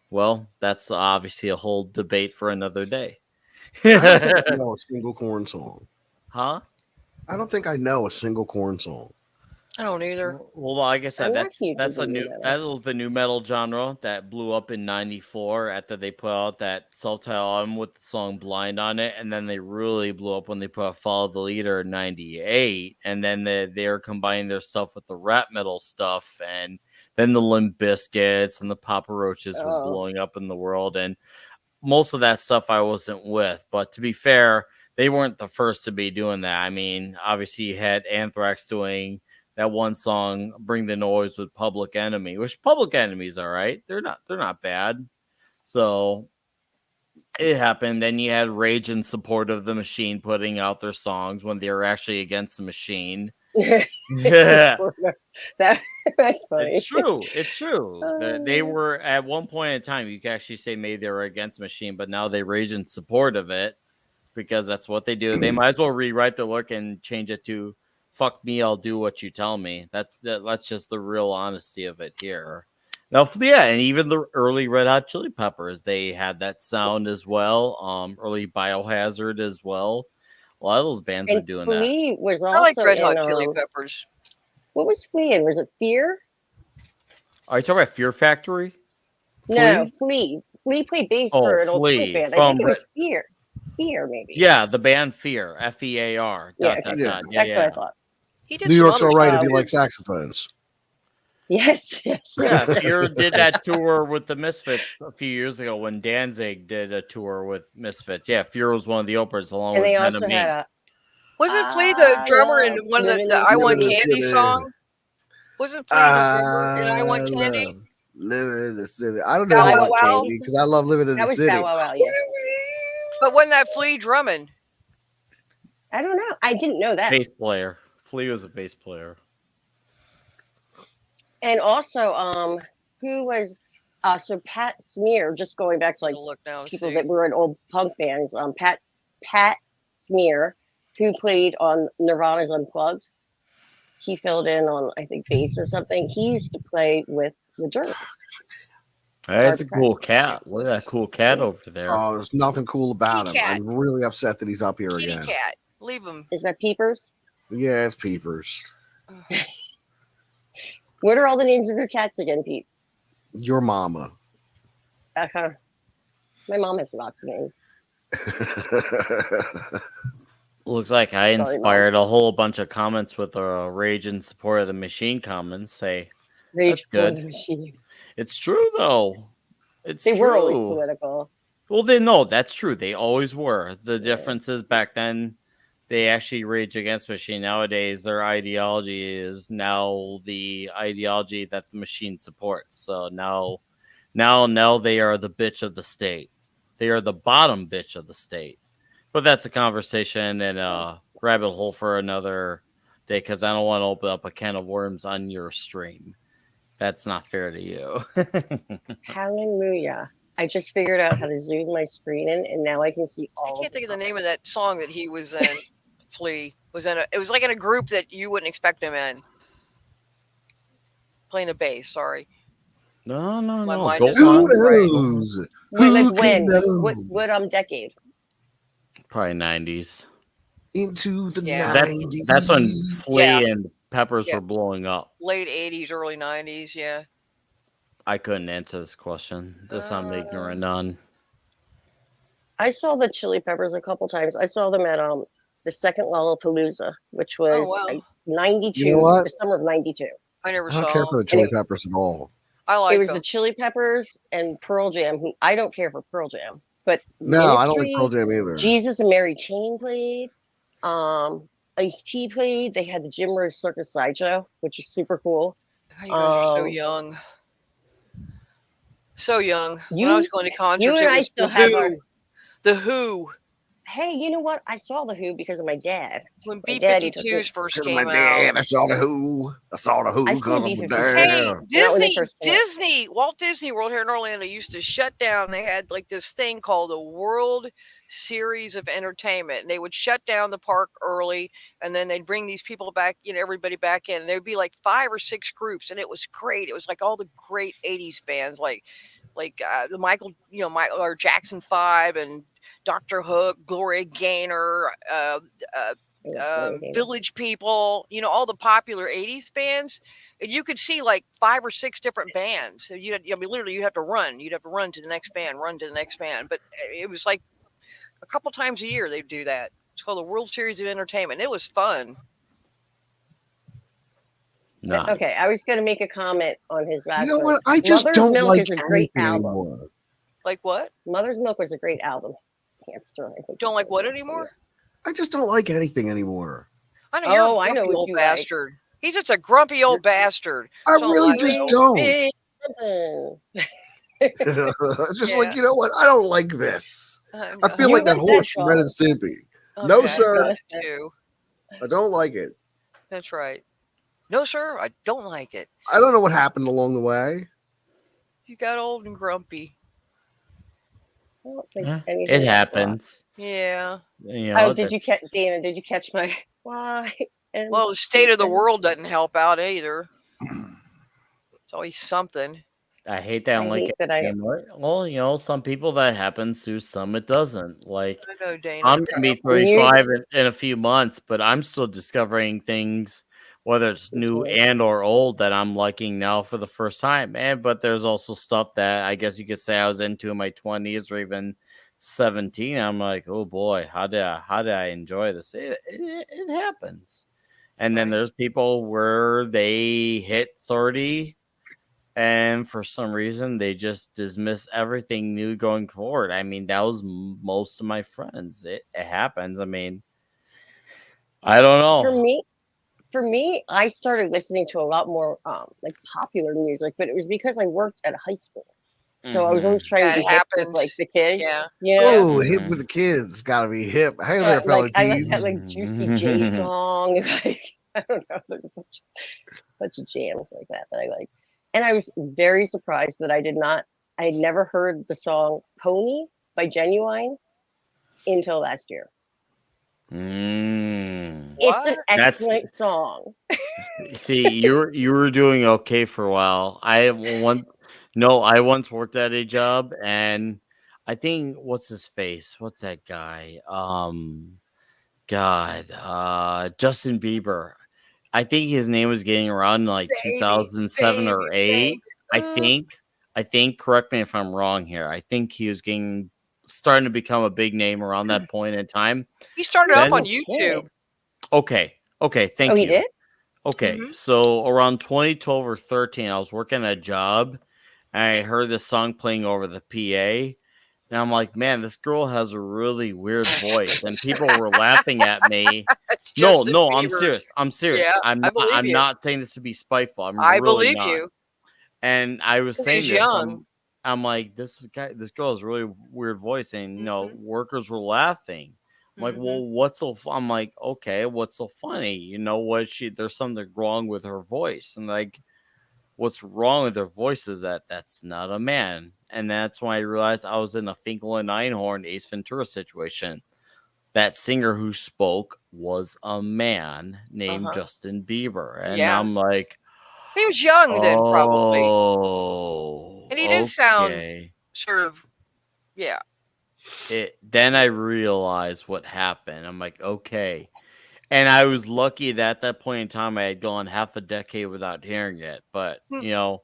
well, that's obviously a whole debate for another day. I don't think I know a single Korn song. Huh? I don't think I know a single Korn song. I don't either. Well, like I said, I'm not that's huge a into new metal. that was the new metal genre that blew up in '94 after they put out that self-titled album with the song "Blind" on it, and then they really blew up when they put out "Follow the Leader" in '98, and then they were combining their stuff with the rap metal stuff, and then the Limp Bizkits and the Papa Roaches were blowing up in the world, and most of that stuff I wasn't with, but to be fair, they weren't the first to be doing that. I mean, obviously you had Anthrax doing that one song, "Bring the Noise" with Public Enemy, which Public Enemy's all right. They're not bad. So it happened. Then you had Rage in Support of the Machine putting out their songs when they were actually against the machine. Yeah. That's funny. It's true. It's true. They were at one point in time, you could actually say maybe they were against machine, but now they rage in support of it because that's what they do. They might as well rewrite the look and change it to "fuck me, I'll do what you tell me." That's just the real honesty of it here. Now, yeah, and even the early Red Hot Chili Peppers, they had that sound as well. Early Biohazard as well. A lot of those bands were doing that. Flea was also I like Red Hot in, Chili Peppers. What was Flea in? Was it Fear? Are you talking about Fear Factory? No, Flea. Flea played bass for an old Flea, punk band. I think it was Fear. Fear, maybe. Yeah, the band Fear, Fear. Yeah, that's what I thought. He did New some York's other all right stuff. if you like saxophones. Yes. Yeah, Fear did that tour with the Misfits a few years ago when Danzig did a tour with Misfits. Yeah, Fear was one of the openers along And with they Men also of had Meat. a. Wasn't Flea the drummer in one of the I Want Living in the Candy City. song? Wasn't Flea the drummer in I Want Candy? Living in the city. I don't know Bow how Wow much Wow? candy because I love living in That the was city. Bow Wow Wow, yeah. But wasn't that Flea drumming? I don't know. I didn't know that. Bass player. Flea was a bass player. And also, who was so Pat Smear? Just going back to like Look now and people see. that were in old punk bands. Pat Smear, who played on Nirvana's Unplugged. he filled in on, I think, bass or something. He used to play with the Germans. That's a Hard cool cat. Look at that cool cat over there. Oh, there's nothing cool about him. Kitty cat. I'm really upset that he's up here Kitty again. cat. Leave him. Is that Peepers? Yeah, it's Peepers. What are all the names of your cats again, Pete? Your mama. Uh-huh. My mom has lots of names. Looks like I Sorry, Mom. inspired a whole bunch of comments with a rage in support of the machine comments. Say Rage good. for the Machine. it's true though. It's They true. were always political. Well, they know that's true. They always were. The difference is back then they actually rage against machine. Nowadays, their ideology is now the ideology that the machine supports. So now they are the bitch of the state. They are the bottom bitch of the state. But that's a conversation and a rabbit hole for another day because I don't want to open up a can of worms on your stream. That's not fair to you. Hallelujah. I just figured out how to zoom my screen in, and now I can see I all. can't think of the name of that song that he was in. Flea was in. It was like in a group that you wouldn't expect him in. Playing a bass. Sorry. No. My Go mind is Who on. knows? Wait, like Who can when? know? What decade? Probably 90s. Into the Yeah. 90s. That's when Flea Yeah. and Peppers Yeah. were blowing up. Late 80s, early 90s. Yeah. I couldn't answer this question. This I'm ignorant on. I saw the Chili Peppers a couple times. I saw them at the second Lollapalooza, which was wow. like 92, You know what? the summer of 92. I never I saw. don't care for the And Chili it- Peppers at all. I like It was them. the Chili Peppers and Pearl Jam. Who I don't care for Pearl Jam, but No, I don't like Ministry, Pearl Jam either. Jesus and Mary Chain played. Ice-T played. They had the Jim Rose Circus Sideshow, which is super cool. You guys are so Um, young. So young. When You- I was going to concerts, you and it I was still the have Who. our- The Who. Hey, you know what? I saw the Who because of my dad. When My daddy took B-52s me- first Because came my dad, out. I saw the Who. I saw the Who I because see of my B-52. Hey, dad. Not when they Disney, first came out. Disney, Walt Disney World here in Orlando used to shut down. They had like this thing called the World Series of Entertainment, and they would shut down the park early, and then they'd bring these people back, everybody back in. And there'd be like 5 or 6 groups, and it was great. It was like all the great '80s bands, like the Michael, or Jackson 5 and Dr. Hook, Gloria Gaynor, Village People, all the popular '80s bands. And you could see like 5 or 6 different bands. So literally you have to run. You'd have to run to the next band, run to the next band. But it was like a couple times a year they'd do that. It's called the World Series of Entertainment. It was fun. Nice. Okay, I was going to make a comment on his last You know one. what? I just Mother's don't Milk like is a great anything album. anymore. Like what? Mother's Milk was a great album. Hamster, I think. Don't is like the what name. anymore? I just don't like anything anymore. I know you're Oh, a I know grumpy what old you like. bastard. He's just a grumpy old bastard. I So really I just know. don't. Hey, something. Just Yeah. like, you know what? I don't like this. I feel You like that like horse that from Ren and Stimpy. No, sir. Too. I don't like it. That's right. No, sir, I don't like it. I don't know what happened along the way. You got old and grumpy. I don't think Yeah, anything it was happens. Yeah. Oh, did you catch, Dana? Did you catch my why? And Well, the state of the world doesn't help out either. It's always something. I hate that. I don't I like hate it that I- anymore. Well, some people that happens to, some it doesn't. Like I know, Dana. I'm gonna be 35 in a few months, but I'm still discovering things, whether it's new and or old, that I'm liking now for the first time. And but there's also stuff that I guess you could say I was into in my 20s or even 17. I'm like, oh boy, how did I enjoy this? It happens. And then there's people where they hit 30 and for some reason they just dismiss everything new going forward. I mean, that was most of my friends. It happens. I mean, I don't know. For me, I started listening to a lot more like popular music, but it was because I worked at a high school. So I was always trying That to be hip with happens. like the kids. Yeah. You know? Oh, hip with the kids. Gotta be hip. Hey there, fellow like, I like teens. that like Juicy J song. Like, I don't know, there's a bunch of jams like that I like. And I was very surprised that I had never heard the song Pony by Genuine until last year. Mm. It's an What? That's- excellent song. See, you were doing okay for a while. I once worked at a job, and I think what's his face? What's that guy? Justin Bieber. I think his name was getting around in like Baby, 2007 or baby, 8. I think. Correct me if I'm wrong here. I think he was starting to become a big name around that point in time. He started up Then- on YouTube. Okay. Thank Oh, you. he did? Okay, Mhm. so around 2012 or 13, I was working a job, and I heard this song playing over the PA, and I'm like, man, this girl has a really weird voice, and people were laughing at me. That's No, Justin I'm Bieber. serious. I'm serious. Yeah, I'm I not, believe I'm you. not saying this to be spiteful. I'm I really believe not. you. And I was 'Cause saying he's this. young. I'm like, this girl has a really weird voice, and Mhm. workers were laughing. I'm like, Mhm. well, what's so? I'm like, okay, what's so funny? You know what? There's something wrong with her voice, and like, what's wrong with her voice is that's not a man, and that's when I realized I was in a Finkel and Einhorn Ace Ventura situation. That singer who spoke was a man named Uh-huh. Justin Bieber, and Yeah. I'm like, He was young then, probably. oh, And he did sound okay. sort of, yeah. Then I realized what happened. I'm like, okay. And I was lucky that at that point in time I had gone half a decade without hearing it. But Hmm.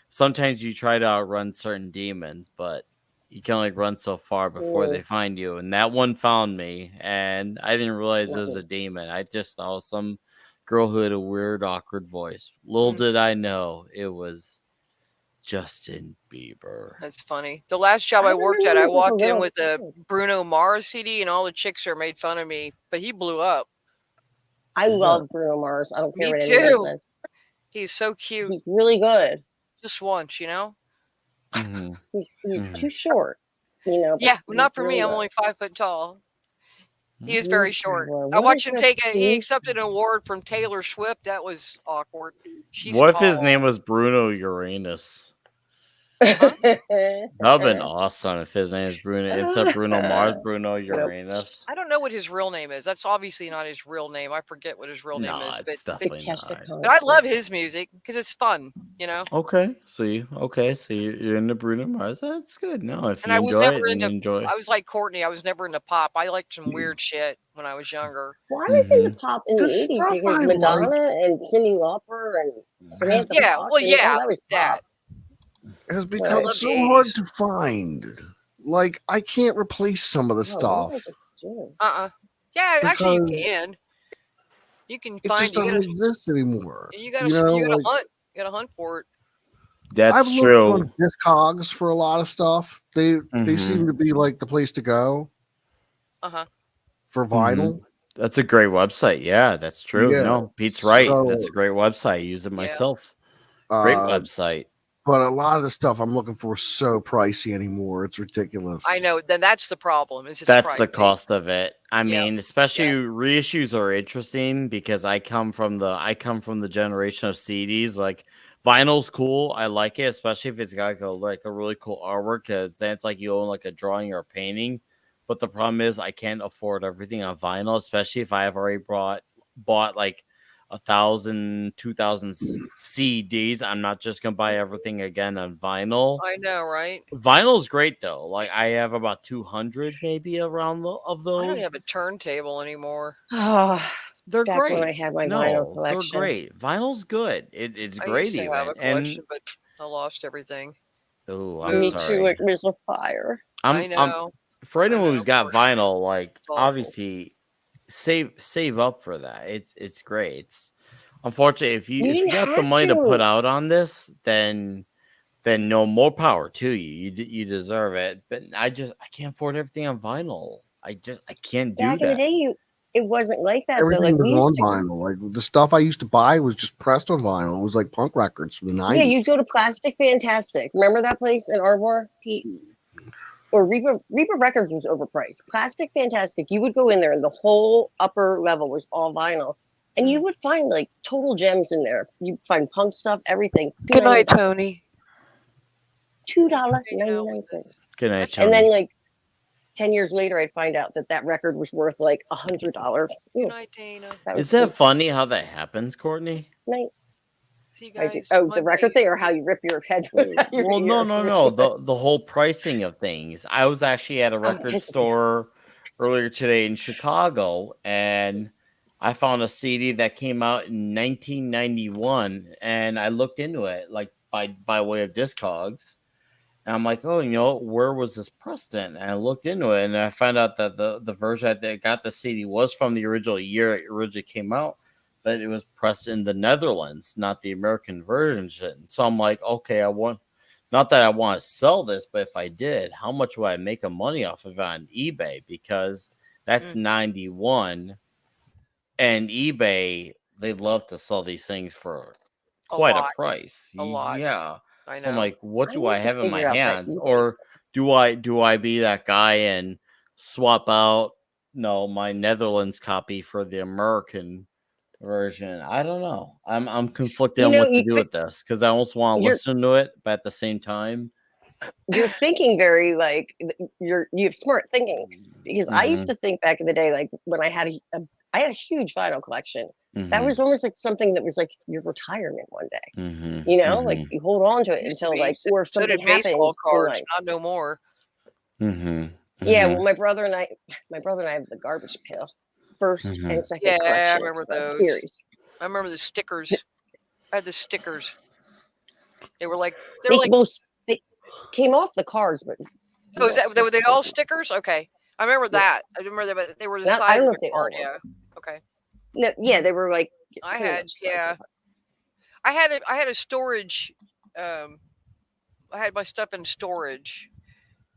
sometimes you try to outrun certain demons, but you can only run so far before they find you. And that one found me, and I didn't realize it was a demon. I just thought it was some girl who had a weird, awkward voice. Little did I know it was Justin Bieber. That's funny. The last job I I worked remember at, he I was like a walked in little with a kid. Bruno Mars CD, and all the chicks are made fun of me. But he blew up. I Is love Bruno Mars. I don't care Me what anyone too. says. He's so cute. He's really good. Just once, you know? Mhm. He's Mhm. too short, you know. Yeah, but not he's for really me. I'm good. only 5 foot tall. He is He's very short. good. I What watched is him this he thing? accepted an award from Taylor Swift. That was awkward. She's What if his tall. name was Bruno Uranus? Huh? That would have been awesome if his name is Bruno. Instead of Bruno Mars, Bruno Uranus. I don't know what his real name is. That's obviously not his real name. I forget what his real name No, is. it's But definitely not. I love his music because it's fun, you know? Okay, so you're into Bruno Mars. That's good. No, if And you I was enjoy never it, then into, enjoy. I was like Courtney. I was never into pop. I liked some weird shit when I was younger. Well, I was into pop in the The 80s stuff because I Madonna like and Cyndi Lauper and Samantha Yeah, Fox. well, and yeah, all that was that. pop. has I become love the so hard 80s. to find. Like, I can't replace some of the Oh, what stuff. was it doing? Yeah, actually, you Because can. You can it find. just You doesn't gotta. exist anymore. You gotta. You know, You gotta like, hunt. You gotta hunt for it. That's I've looked true. on Discogs for a lot of stuff. They seem to be like the place to go for vinyl. That's a great website. Yeah, that's true. Yeah, No, Pete's right. so, That's a great website. I use it myself. Great website. But a lot of the stuff I'm looking for is so pricey anymore. It's ridiculous. I know. Then that's the problem. Is it's That's the pricey. cost of it. I Yeah. mean, especially reissues are interesting because I come from the generation of CDs. Like vinyl's cool. I like it, especially if it's got like a really cool artwork, because then it's like you own like a drawing or a painting. But the problem is I can't afford everything on vinyl, especially if I have already bought like 1,000, 2,000 CDs. I'm not just gonna buy everything again on vinyl. I know, right? Vinyl's great though. Like I have about 200 maybe around of I those. don't have a turntable anymore. They're Back great. when I had my vinyl No, they're collection. great. Vinyl's good. It's I great used to even. have a And collection, but I lost everything. oh, Me I'm too. sorry. It was a fire. I know. For anyone know, who's got poor shit. vinyl, like awful. obviously save up for that. It's great. It's unfortunately if you didn't got the have money to put to. out on this, then no more power to you. You deserve it. But I can't afford everything on vinyl. I can't do Back in the that. day, it wasn't like that. Though. Everything Like we was on used to. vinyl. Like the stuff I used to buy was just pressed on vinyl. It was like punk records from the 90s. Yeah, you'd go to Plastic Fantastic. Remember that place in Arbor, Pete? Or Reaper Records was overpriced. Plastic Fantastic, you would go in there and the whole upper level was all vinyl. And you would find like total gems in there. You'd find punk stuff, everything. Good night, Tony. $2.99. Good night, Tony. And then like 10 years later, I'd find out that record was worth like $100. Good night, Dana. That was Is that funny how that happens, Courtney? night. See you I do. guys. Oh, the Monday. record thing, or how you rip your head? Your Well, no, ear. no, no. The whole pricing of things. I was actually at a record his- store earlier today in Chicago, and I found a CD that came out in 1991, and I looked into it like by way of Discogs. And I'm like, oh, where was this pressed in? And I looked into it, and I found out that the version that got the CD was from the original year it originally came out, but it was pressed in the Netherlands, not the American version. So I'm like, okay, not that I want to sell this, but if I did, how much would I make of money off of it on eBay? Because that's 91, and eBay, they love to sell these things for quite a price. A lot. Yeah. I know. So I'm like, what I do need I to have in my figure out that hands? eBay. Or do I be that guy and swap out my Netherlands copy for the American version? I don't know. I'm conflicted on what to do with this because I almost want to listen to it, but at the same time, you're thinking very like you have smart thinking, because I used to think back in the day, like when I had a huge vinyl collection. That was almost like something that was like your retirement one day. Like you hold on to it until like, or if so something did baseball happens. cards, Like, not no more. yeah, well, my brother and I have the garbage pail, first and second Yeah, collection. I remember those. Series. I remember the stickers. I had the stickers. They were like They came off the cards, but oh, were they all stickers? Okay, I remember that. I remember that, but they were the size I don't know of if the they all card. were. Yeah. Okay. No, yeah, they were like. I had I had a storage. I had my stuff in storage,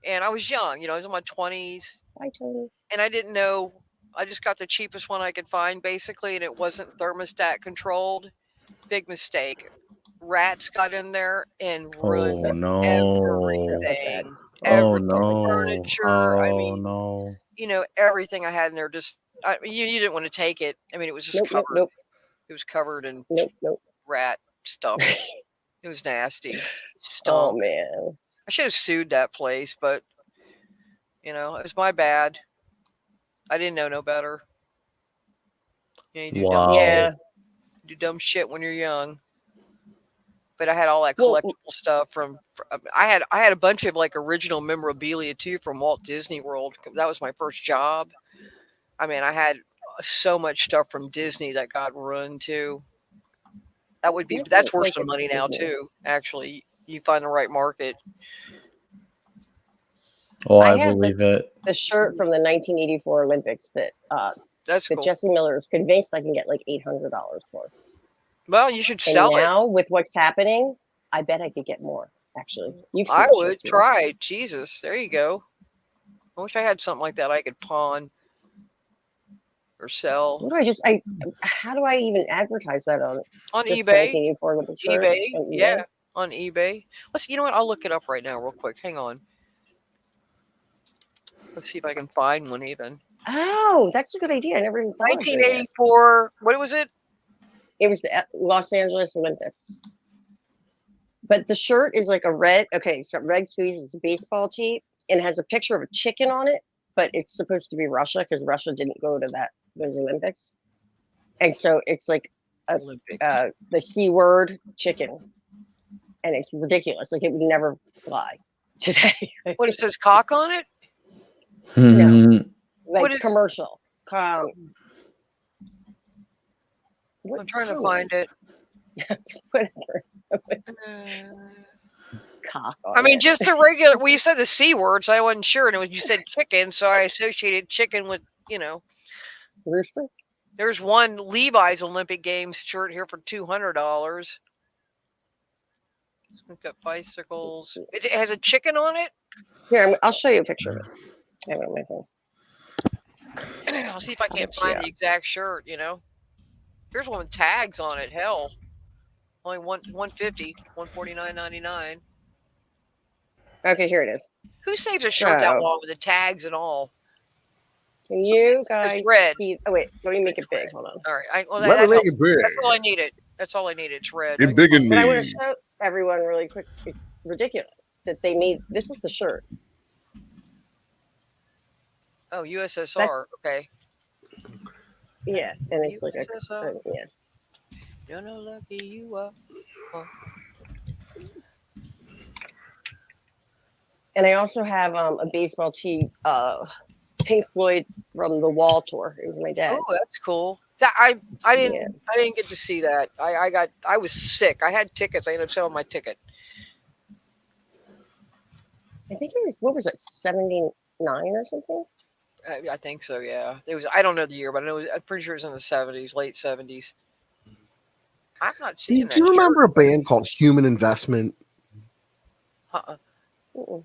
and I was young. I was in my 20s. Hi, Tony. And I didn't know. I just got the cheapest one I could find, basically, and it wasn't thermostat controlled. Big mistake. Rats got in there and ruined everything. Furniture. I mean, everything I had in there. Just you didn't want to take it. I mean, it was just covered. Nope. It was covered in rat stuff. It was nasty. Stunk. Oh man. I should have sued that place, but it was my bad. I didn't know no better. You do dumb shit when you're young. But I had all that collectible stuff from I had a bunch of like original memorabilia too from Walt Disney World. That was my first job. I mean, I had so much stuff from Disney that got ruined too. That's worth some money now too. Actually, you find the right market. Oh, I believe it. The shirt from the 1984 Olympics that that's cool. Jesse Miller is convinced I can get like $800 for. Well, you should sell it now. With what's happening, I bet I could get more. Actually, I would try. Jesus, there you go. I wish I had something like that I could pawn or sell. What do how do I even advertise that on eBay? eBay, yeah, on eBay. Let's. You know what? I'll look it up right now, real quick. Hang on. Let's see if I can find one even. Oh, that's a good idea. I never even thought 1984. What was it? It was the Los Angeles Olympics. But the shirt is like a red. Okay, so red sleeves. It's a baseball tee and has a picture of a chicken on it. But it's supposed to be Russia because Russia didn't go to those Olympics. And so it's like the C word chicken, and it's ridiculous. Like it would never fly today. What, it says cock on it? No, like commercial. I'm trying to find it. Whatever. Cock. I mean, just a regular. Well, you said the C word, so I wasn't sure, and you said chicken, so I associated chicken with rooster. There's one Levi's Olympic Games shirt here for $200. We've got bicycles. It has a chicken on it. Here, I'll show you a picture of it. I have it on my phone. I'll see if I can't find the exact shirt. Here's one with tags on it. Hell, only $150, $149.99. Okay, here it is. Who saves a shirt that long with the tags and all? Can you guys it's red. see? Oh wait, let me make it big. Hold on. All right, Let me make it big. That's all I needed. That's all I needed. It's red. You're big in me. But I want to show everyone really quick. It's ridiculous that they made. This is the shirt. Oh, USSR. Okay. Yeah, and it's like USSR. yeah. You know, lucky you are. And I also have a baseball tee, Pink Floyd from the Wall tour. It was my Oh, dad's. that's cool. I didn't get to see that. I was sick. I had tickets. I ended up selling my ticket. I think it was, what was it, 79 or something? I think so. Yeah, it was. I don't know the year, but I know I'm pretty sure it was in the 70s, late 70s. I'm not Do seeing you, that. do you remember a band called Human Investment? Uh-uh. Mm-mm.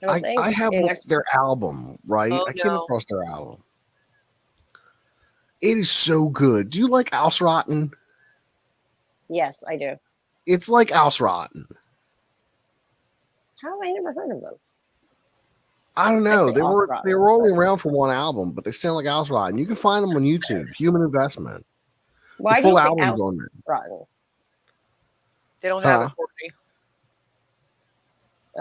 I don't think. I have Yeah, their album, right? Oh, I came no. across their album. It is so good. Do you like House Rotten? yes, I do. It's like House Rotten. How have I never heard of them? I don't I know. say They House were Rotten, they were only but around for one album, but they sound like House Rotten. You can find them on YouTube. Human Investment. why The do you full say album's House on there. Rotten? They don't have Huh? it, Courtney.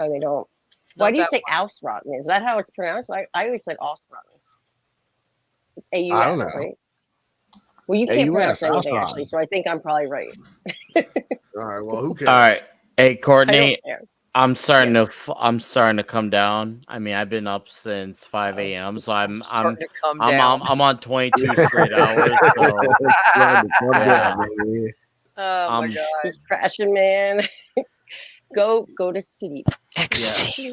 Oh, they don't. Why Not do you that say House Rotten? Is that how it's pronounced? I always said Aus Rotten. It's I don't AUS, know. right? Well, you can't pronounce AUS, House anything, actually, Rotten. so I think I'm probably right. All right. Well, who cares? All right. Hey, I Courtney, don't care. I'm starting to come down. I mean, I've been up since 5 a.m. So I'm starting to come down. I'm on 22 straight hours. So It's starting to come Yeah. down, baby. Oh my god. He's crashing, man. Go to sleep. Ecstasy.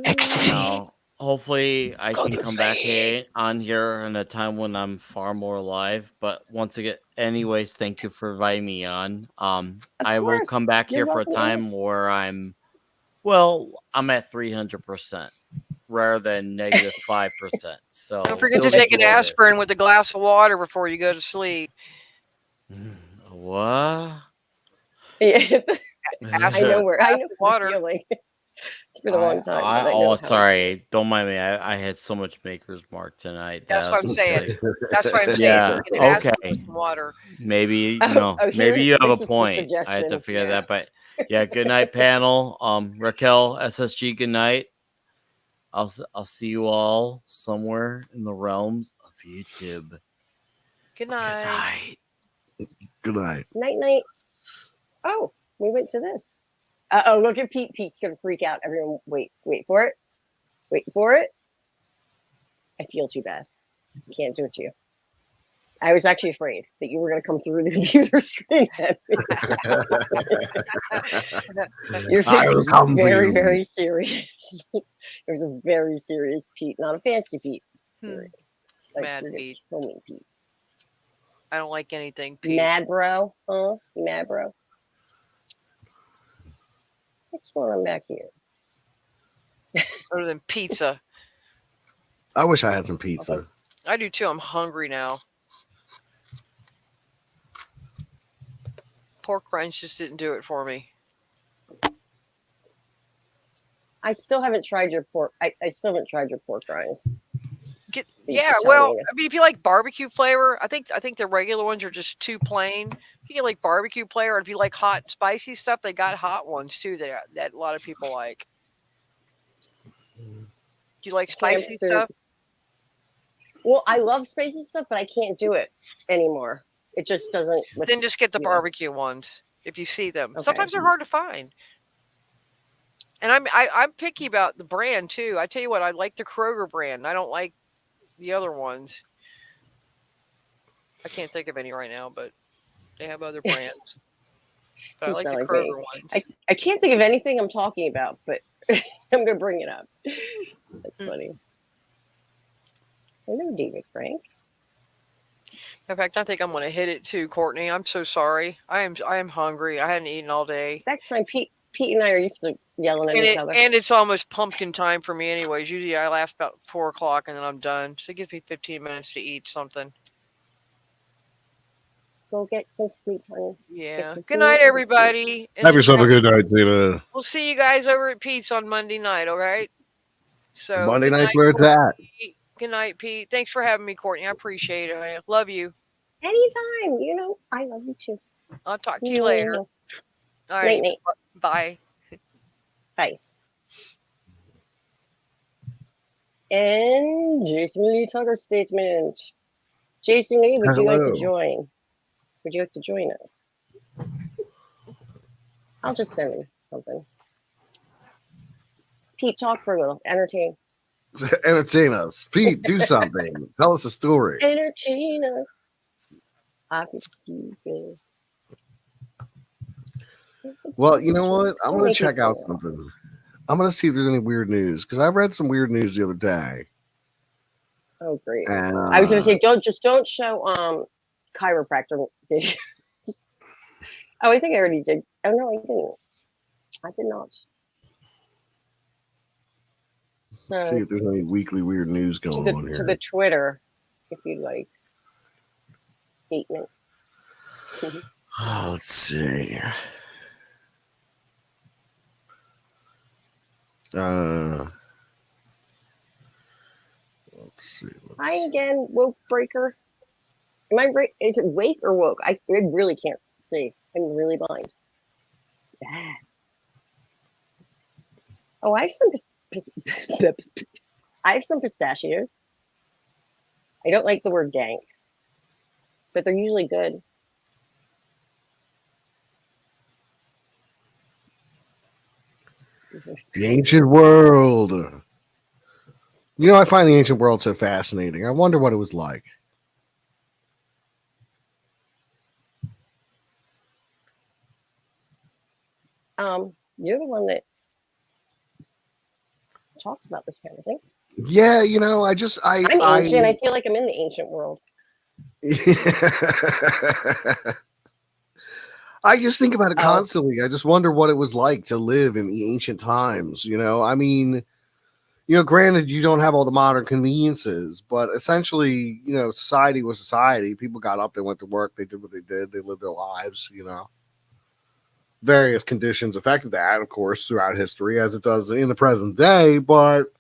no, hopefully I Go can to come back sleep. on here in a time when I'm far more alive. But once again, anyways, thank you for inviting me on. I will course. come back You're here for a welcome. time where I'm at 300% rather than negative 5%. So Don't forget to you'll take an enjoy it. aspirin with a glass of water before you go to sleep. What? Yeah. I know the Water. feeling. It's been a long time, but I know Oh, how. sorry. Don't mind me. I had so much Maker's Mark tonight. That's what I'm was saying. like- That's what I'm saying. Yeah. Take an aspirin Okay. with some water. Maybe Oh, maybe you have a this is the point. I had to suggestion. figure Yeah. that, but yeah. Good night, panel. Raquel, SSG. Good night. I'll see you all somewhere in the realms of YouTube. Good Good night. night. Good night. Night. Oh, we went to this. Oh, look at Pete. Pete's gonna freak out. Everyone, wait for it. Wait for it. I feel too bad. Can't do it to you. I was actually afraid that you were gonna come through the computer screen at me. Your I face will was come for very, you. very serious. It was a very serious Pete, not a fancy Pete. Serious. Mad you're Pete. just filming Pete. I don't like anything, Pete. Mad bro, huh? You mad bro? What's going on back here? Other than pizza. I wish I had some pizza. I do too. I'm hungry now. Pork rinds just didn't do it for me. I still haven't tried your pork. I still haven't tried your pork rinds. Yeah, well, I mean, if you like barbecue flavor, I think the regular ones are just too plain. If you get like barbecue flavor, if you like hot, spicy stuff, they got hot ones too that a lot of people like. Do you like spicy stuff? Well, I love spicy stuff, but I can't do it anymore. It just doesn't. Then just get the barbecue ones if you see them. Okay. Sometimes they're hard to find. And I'm picky about the brand too. I tell you what, I like the Kroger brand. I don't like the other ones. I can't think of any right now, but they have other brands. But I like the Kroger ones. I can't think of anything I'm talking about, but I'm going to bring it up. That's funny. Hello, David Frank. In fact, I think I'm going to hit it too, Courtney. I'm so sorry. I am hungry. I hadn't eaten all day. That's fine. Pete and I are used to yelling at each other. And it's almost pumpkin time for me anyways. Usually I last about 4 o'clock and then I'm done. So it gives me 15 minutes to eat something. Go get some sleep, honey. Yeah. Good night, everybody. Have yourself a good night, Tina. We'll see you guys over at Pete's on Monday night, all right? So Monday night's where it's at. Good night, Pete. Thanks for having me, Courtney. I appreciate it. I love you. Anytime. You know, I love you too. I'll talk to you later. All right. Night. Bye. Bye. And Jason Lee Tucker statement. Jason Lee, would you like to Hello. join? Would you like to join us? I'll just send him something. Pete, talk for a little. Entertain. Entertain us. Pete, do something. Tell us a story. Entertain us. I can speak it. Well, you know what? I'm Don't going make to me check out sing. something. I'm going to see if there's any weird news because I read some weird news the other day. Oh, great. And I was going to say, don't show chiropractor videos. Oh, I think I already did. Oh, no, I didn't. I did not. see So if there's any weekly weird news going on to here. the Twitter, if you'd like. Statement. Let's see. Let's see. Hi again, woke breaker. Am I right? Is it wake or woke? I really can't see. I'm really blind. Bad. Oh, I have some I have some pistachios. I don't like the word dank, but they're usually good. The ancient world. You know, I find the ancient world so fascinating. I wonder what it was like. You're the one that talks about this kind of thing. Yeah, you know, I'm ancient. I feel like I'm in the ancient world. I just think about it Oh. constantly. I just wonder what it was like to live in the ancient times. You know, I mean, you know, granted, you don't have all the modern conveniences, but essentially, you know, society was society. People got up, they went to work, they did what they did, they lived their lives, you know. Various conditions affected that, of course, throughout history, as it does in the present day. But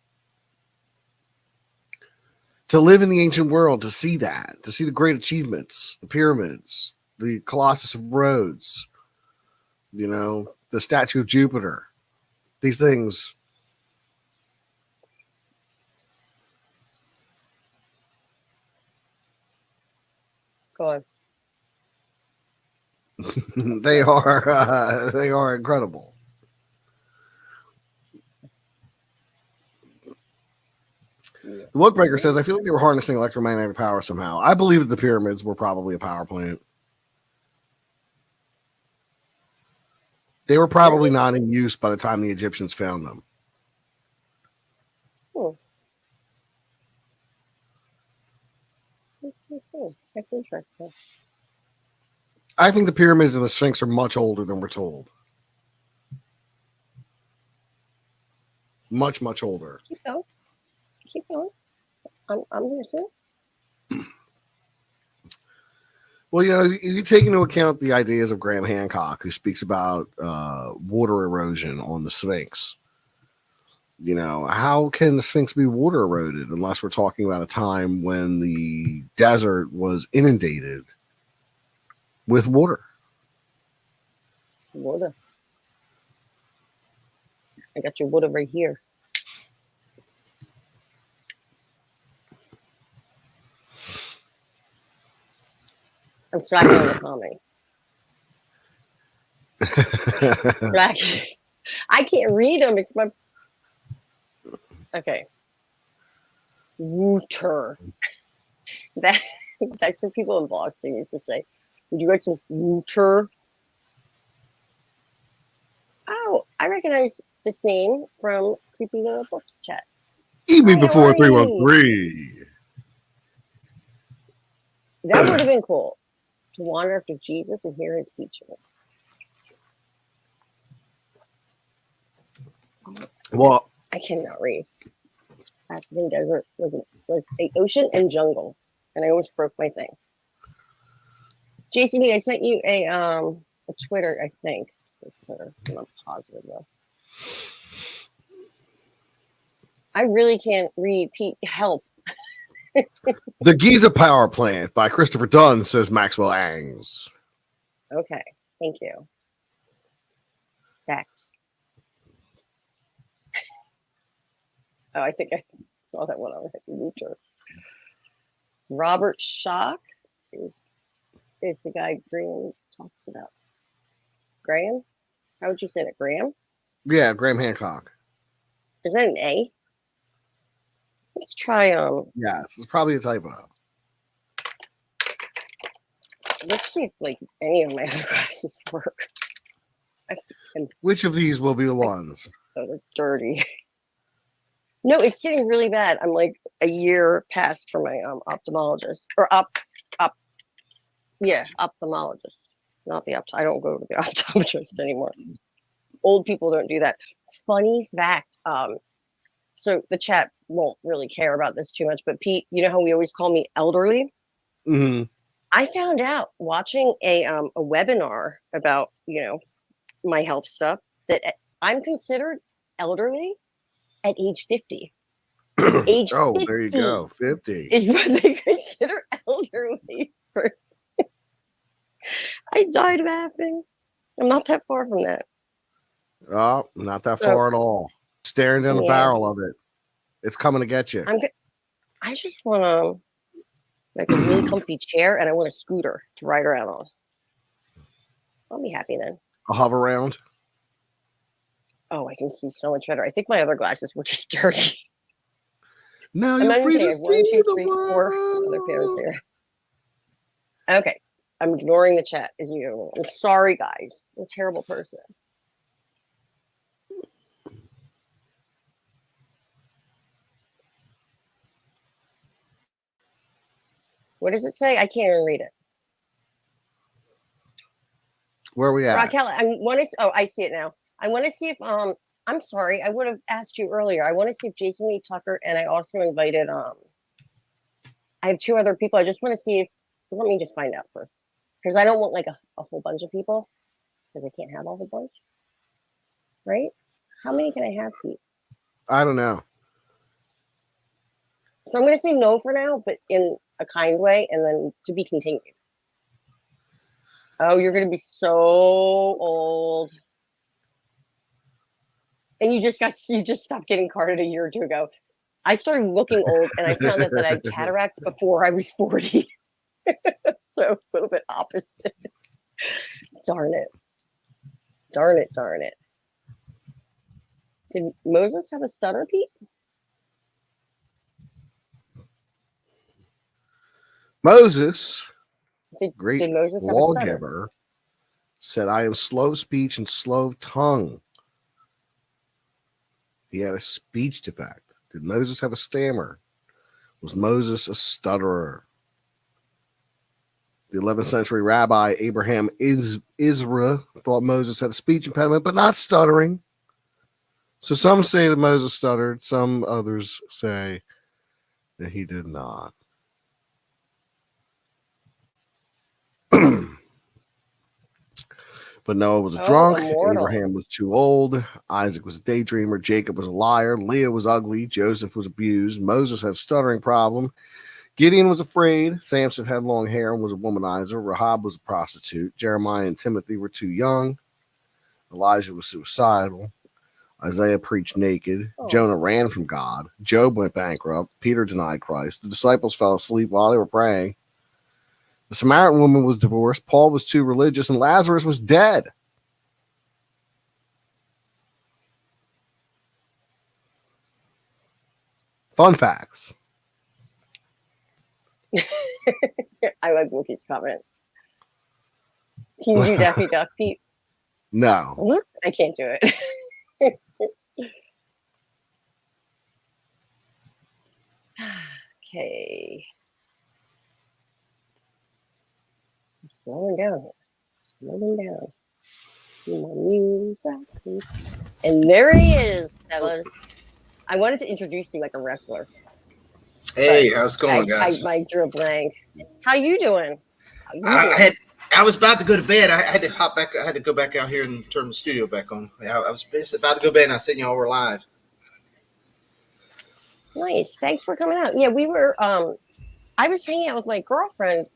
to live in the ancient world, to see that, to see the great achievements, the pyramids, the Colossus of Rhodes, you know, the statue of Jupiter, these things. Go on. they are incredible. The Lookbreaker says, I feel like they were harnessing electromagnetic power somehow. I believe that the pyramids were probably a power plant. They were probably not in use by the time the Egyptians found them. That's interesting. I think the pyramids and the Sphinx are much older than we're told. Much, much older. Keep going. Keep going. I'm listening. Well, you know, you take into account the ideas of Graham Hancock, who speaks about water erosion on the Sphinx. You know, how can the Sphinx be water eroded unless we're talking about a time when the desert was inundated with water? Water. I got your water right here. I'm slacking on the comments. Slacking. I can't read them. It's my. Okay. Water. That's what people in Boston used to say. Would you like some water? Oh, I recognize this name from Creepy Little Books chat. Eat me Hi, how before are you? 313. That would have been cool to wander after Jesus and hear his teaching. Well, I cannot read. African desert was a ocean and jungle, and I almost broke my thing. JCD, I sent you a Twitter, I think. It's Twitter. I'm not positive though. I really can't read. Pete, help. The Giza Power Plant by Christopher Dunn, says Maxwell Angs. Okay, thank you. Facts. Oh, I think I saw that one on Nature. Robert Schock is the guy Graham talks about. Graham? How would you say that? Graham? Yeah, Graham Hancock. Is that an A? Let's try Yes, it's probably a typo. let's see if like any of my other glasses work. Which of these will be the ones? Oh, they're dirty. No, it's getting really bad. I'm like a year past for my ophthalmologist or ophthalmologist. Not the I don't go to the optometrist anymore. Old people don't do that. Funny fact. So the chat won't really care about this too much, but Pete, you know how we always call me elderly? Mm-hmm. I found out watching a webinar about, my health stuff that I'm considered elderly at age 50. Age 50 there you go. 50. is what they consider elderly. I died laughing. I'm not that far from that. Oh, not that far at all. Staring down the barrel of it. It's coming to get you. I just want like a really comfy chair, and I want a scooter to ride around on. I'll be happy then. A hover round. Oh, I can see so much better. I think my other glasses were just dirty. Now I'm you're not free even to kidding. I have 1, 2, see the 3, 4 other world. pairs here. Okay. I'm ignoring the chat as usual. I'm sorry, guys. I'm a terrible person. What does it say? I can't even read it. Where are we at? Raquel, I see it now. I want to see if I'm sorry, I would have asked you earlier. I want to see if Jason Lee Tucker, and I also invited I have 2 other people. I just want to see if let me just find out first. Because I don't want like a whole bunch of people. Because I can't have a whole bunch. Right? How many can I have, Pete? I don't know. So I'm gonna say no for now, but in a kind way, and then to be continued. Oh, you're gonna be so old. And you just stopped getting carded a year or 2 ago. I started looking old, and I found out that I had cataracts before I was 40. So a little bit opposite. Darn it. Did Moses have a stutter, Pete? Moses, great did Moses have a stutter? lawgiver, said, I am slow of speech and slow of tongue. He had a speech defect. Did Moses have a stammer? Was Moses a stutterer? The 11th century rabbi Abraham Isra thought Moses had a speech impediment, but not stuttering. So some say that Moses stuttered. Some others say that he did not. But Noah was drunk. Immortal. Abraham was too old. Isaac was a daydreamer. Jacob was a liar. Leah was ugly. Joseph was abused. Moses had a stuttering problem. Gideon was afraid. Samson had long hair and was a womanizer. Rahab was a prostitute. Jeremiah and Timothy were too young. Elijah was suicidal. Isaiah preached naked. Jonah ran from God. Job went bankrupt. Peter denied Christ. The disciples fell asleep while they were praying. The Samaritan woman was divorced. Paul was too religious, and Lazarus was dead. Fun facts. I like Wookie's comment. Can you do Daffy Duck, Pete? No. I can't do it. Okay. I'm slowing down here. Slowing down. More music. And there he is, fellas. I wanted to introduce you like a wrestler. Hey, how's it going, guys? I drew a blank. How you doing? I was about to go to bed. I had to hop back. I had to go back out here and turn the studio back on. I was about to go to bed, and I seen y'all were live. Nice. Thanks for coming out. Yeah, we were. I was hanging out with my girlfriend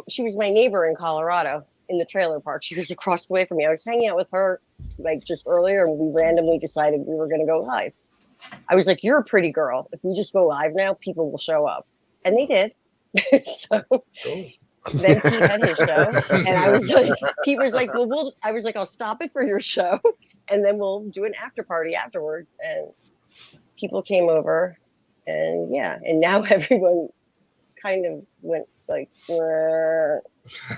she was my neighbor in Colorado in the trailer park. She was across the way from me. I was hanging out with her like just earlier, and we randomly decided we were going to go live. I was like, "You're a pretty girl. If we just go live now, people will show up," and they did. So Cool. then Pete had his show, and I was like, Pete was like, "Well, I was like, I'll stop it for your show, and then we'll do an after party afterwards." And people came over, and yeah, and now everyone kind of went like,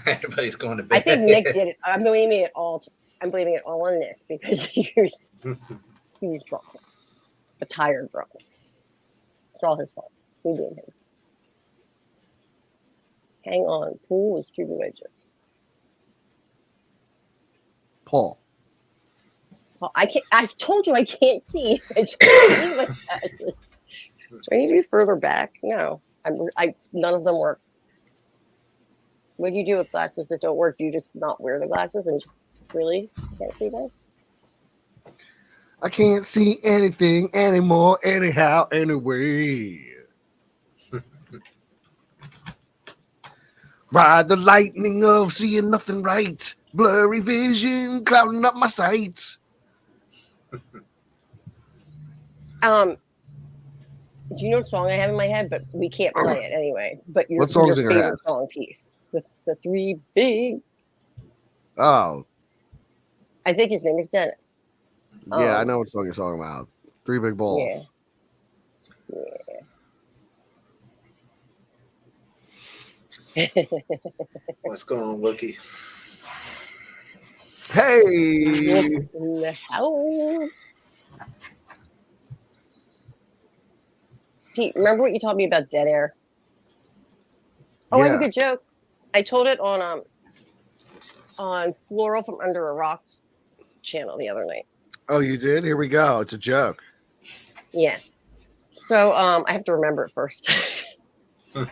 Everybody's going to bed. I think Nick did it. I'm blaming it all on Nick because he was drunk, a tired drunk. It's all his fault. We blame him. Hang on, pool was Cuban wedges. Paul. Well, I can't. I told you I can't see. I can't see my glasses. Do I need to be further back? No, none of them work. What do you do with glasses that don't work? Do you just not wear the glasses and just really can't see them? I can't see anything anymore, anyhow, anyway. Ride the lightning of seeing nothing right. Blurry vision clouding up my sight. Do you know what song I have in my head? But we can't play it anyway. But your What song's in your favorite head? song, Pete? The three big. Oh, I think his name is Dennis. yeah, I know what song you're talking about. Three Big Balls. Yeah. What's going on, Wookie? Hey! In the house. Pete, remember what you taught me about dead air? Oh, I have a good joke. I told it on Floral from Under a Rock's channel the other night. Oh, you did? Here we go. It's a joke. Yeah. So I have to remember it first. I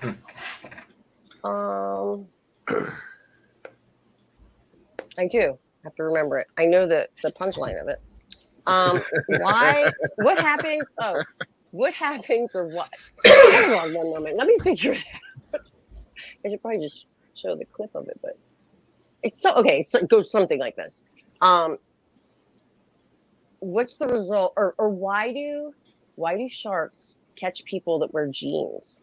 do have to remember it. I know the punchline of it. What happens? Oh, what happens or what? Hold on one moment. Let me figure it out. I should probably just show the clip of it, but it's so okay. So it goes something like this. What's the result, or why do sharks catch people that wear jeans?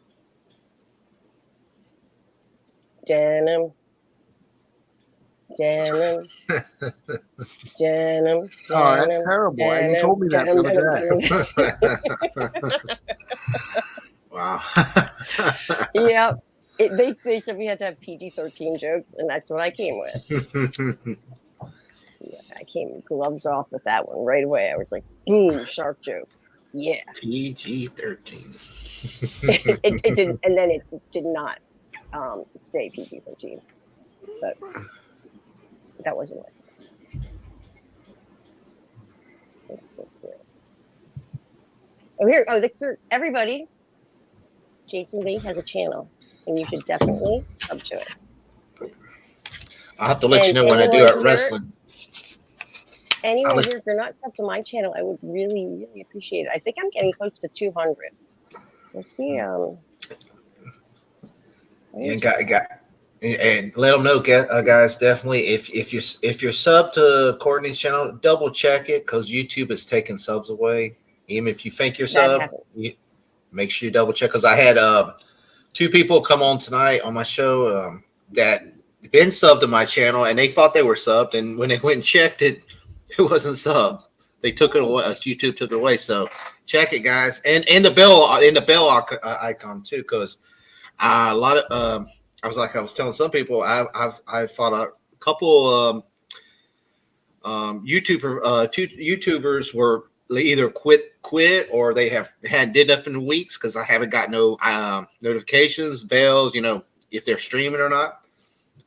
Denim. Oh, that's terrible. And you told me that the other day. Wow. Yeah. They said we had to have PG-13 jokes, and that's what I came with. Yeah, I came gloves off with that one right away. I was like, boom, shark joke. Yeah. PG-13. It did, and then it did not stay PG-13. But that wasn't it. Let's go through it. Oh, here. Oh, everybody. Jason Lee has a channel, and you should definitely sub to it. I'll have to let you know when I do it wrestling. Anyone here, if you're not subbed to my channel, I would really, really appreciate it. I think I'm getting close to 200. We'll see. And let them know, guys. Definitely, if you're subbed to Courtney's channel, double check it because YouTube is taking subs away. Even if you think you're subbed, make sure you double check. Because I had 2 people come on tonight on my show that been subbed to my channel, and they thought they were subbed, and when they went and checked it, it wasn't subbed. They took it away. YouTube took it away. So check it, guys, and the bell icon too, because a lot of I was telling some people I've fought a couple YouTubers were either quit or they did nothing in weeks because I haven't got no notifications, bells, if they're streaming or not.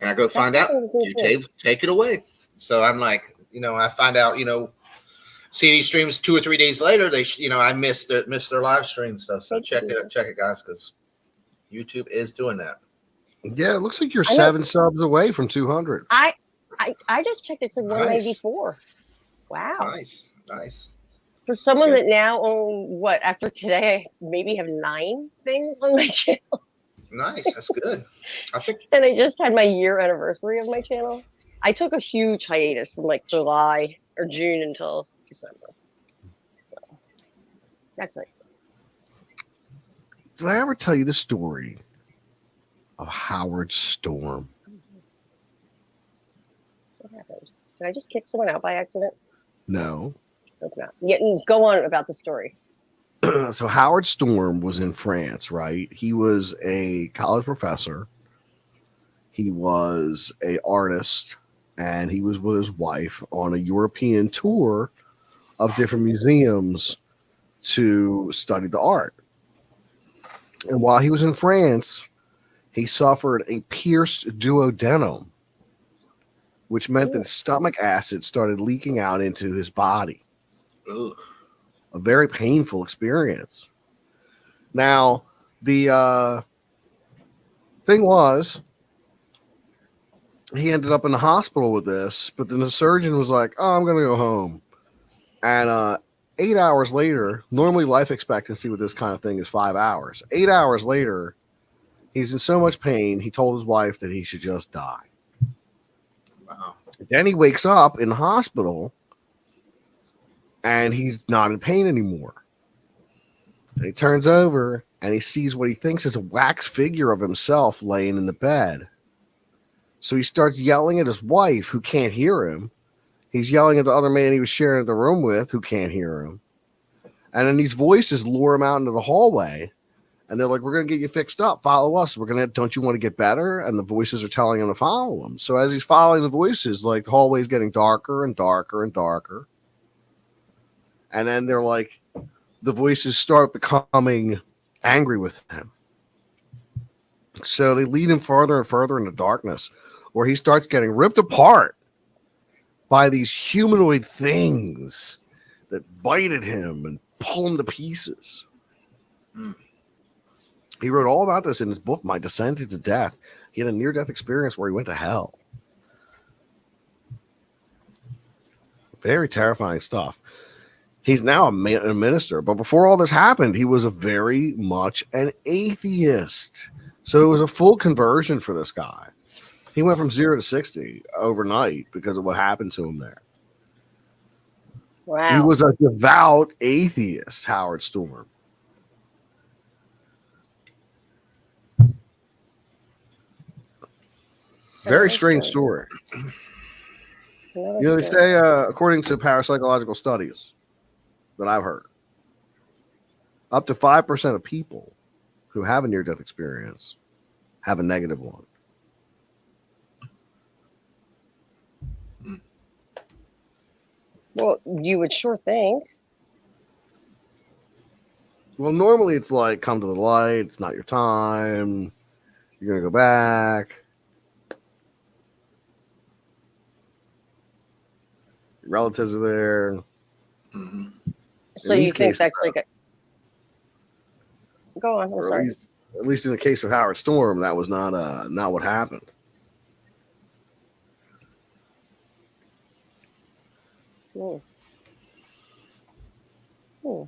And I go find out YouTube take it away. So I'm like, I find out, see these streams 2 or 3 days later, they I missed their live stream stuff. So check it, guys, because YouTube is doing that. Yeah, it looks like you're 7 subs away from 200. I just checked. It's 194. Wow. Nice. For someone that now after today, I maybe have 9 things on my channel. Nice. That's good. And I just had my year anniversary of my channel. I took a huge hiatus from like July or June until December. So That's right. Did I ever tell you the story of Howard Storm? What happened? Did I just kick someone out by accident? No. Hope not. Yeah, go on about the story. So Howard Storm was in France, right? He was a college professor. He was a artist, and he was with his wife on a European tour of different museums to study the art. And while he was in France, he suffered a pierced duodenum, which meant that stomach acid started leaking out into his body. Ooh. A very painful experience. Now, the thing was, he ended up in the hospital with this, but then the surgeon was like, "Oh, I'm going to go home." And 8 hours later, normally life expectancy with this kind of thing is 5 hours. 8 hours later, he's in so much pain, he told his wife that he should just die. Wow. Then he wakes up in the hospital, and he's not in pain anymore. And he turns over, and he sees what he thinks is a wax figure of himself laying in the bed. So he starts yelling at his wife, who can't hear him. He's yelling at the other man he was sharing the room with, who can't hear him. And then these voices lure him out into the hallway. And they're like, "We're going to get you fixed up. Follow us. Don't you want to get better?" And the voices are telling him to follow him. So as he's following the voices, like, the hallway's getting darker and darker and darker. And then they're like, the voices start becoming angry with him. So they lead him further and further into darkness, where he starts getting ripped apart by these humanoid things that bite at him and pull him to pieces. He wrote all about this in his book, My Descent into Death. He had a near-death experience where he went to hell. Very terrifying stuff. He's now a minister, but before all this happened, he was very much an atheist. So it was a full conversion for this guy. He went from 0 to 60 overnight because of what happened to him there. Wow. He was a devout atheist, Howard Storm. Very strange story. They say, according to parapsychological studies that I've heard, up to 5% of people who have a near-death experience have a negative one. Well, you would sure think. Well, normally it's like, come to the light, it's not your time, you're going to go back. Your relatives are there. Mm-hmm. So you think that's like a... Go on, I'm sorry. At least in the case of Howard Storm, that was not what happened. Mm. Mm.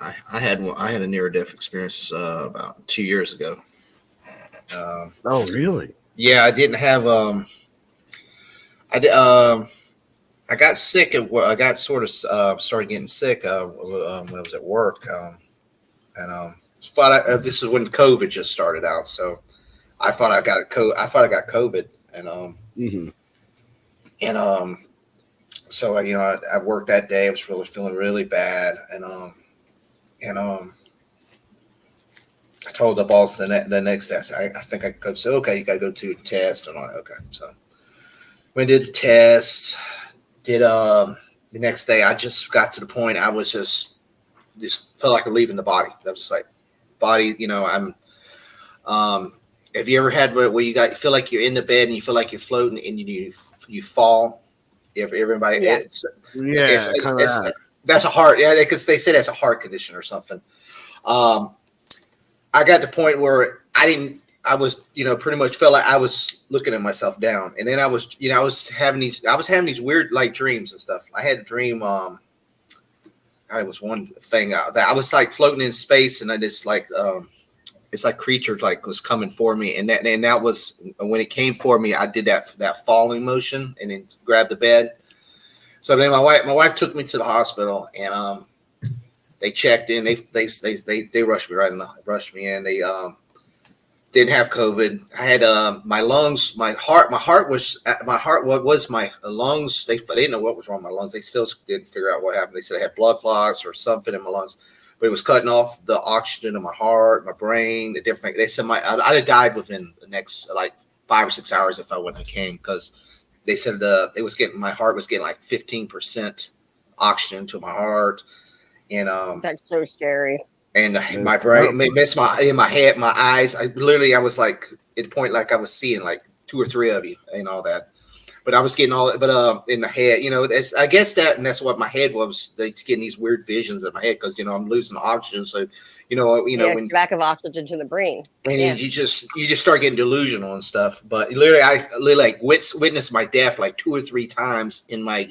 I had a near death experience about 2 years ago. Oh, really? Yeah, I didn't have I got sick at work. I got sort of started getting sick when I was at work, this is when COVID just started out. So I thought I got COVID, so I worked that day. I was really feeling really bad, and I told the boss the next day. I said, I think I could go. So okay, you got to go to the test, and I'm like, okay. So when I did the test. The next day, I just got to the point I was just felt like I'm leaving the body. I was just like, body, I'm. Have you ever had where you feel like you're in the bed and you feel like you're floating and you fall? Everybody, yes. That's a heart, because they say that's a heart condition or something. I got to the point where I was, pretty much felt like I was looking at myself down, and then I was having these weird like dreams and stuff. I had a dream. It was one thing that I was like floating in space, and I just like it's like creatures like was coming for me, and that was when it came for me. I did that falling motion, and then grabbed the bed, So then my wife took me to the hospital, and they checked in. They rushed me in. They didn't have COVID. I had my lungs, my heart was what was my lungs. They didn't know what was wrong with my lungs. They still didn't figure out what happened. They said I had blood clots or something in my lungs, but it was cutting off the oxygen in my heart, my brain, the different. They said I'd have died within the next like 5 or 6 hours if I wouldn't have came, because they said my heart was getting like 15% oxygen to my heart, and That's so scary. and my brain missed my head, my eyes. I was like at the point like I was seeing like 2 or 3 of you and all that, but I was getting in my head, I guess that's what my head was. It's getting these weird visions in my head because I'm losing oxygen, so when lack of oxygen to the brain, and you just start getting delusional and stuff. But literally, I like witnessed my death like 2 or 3 times in my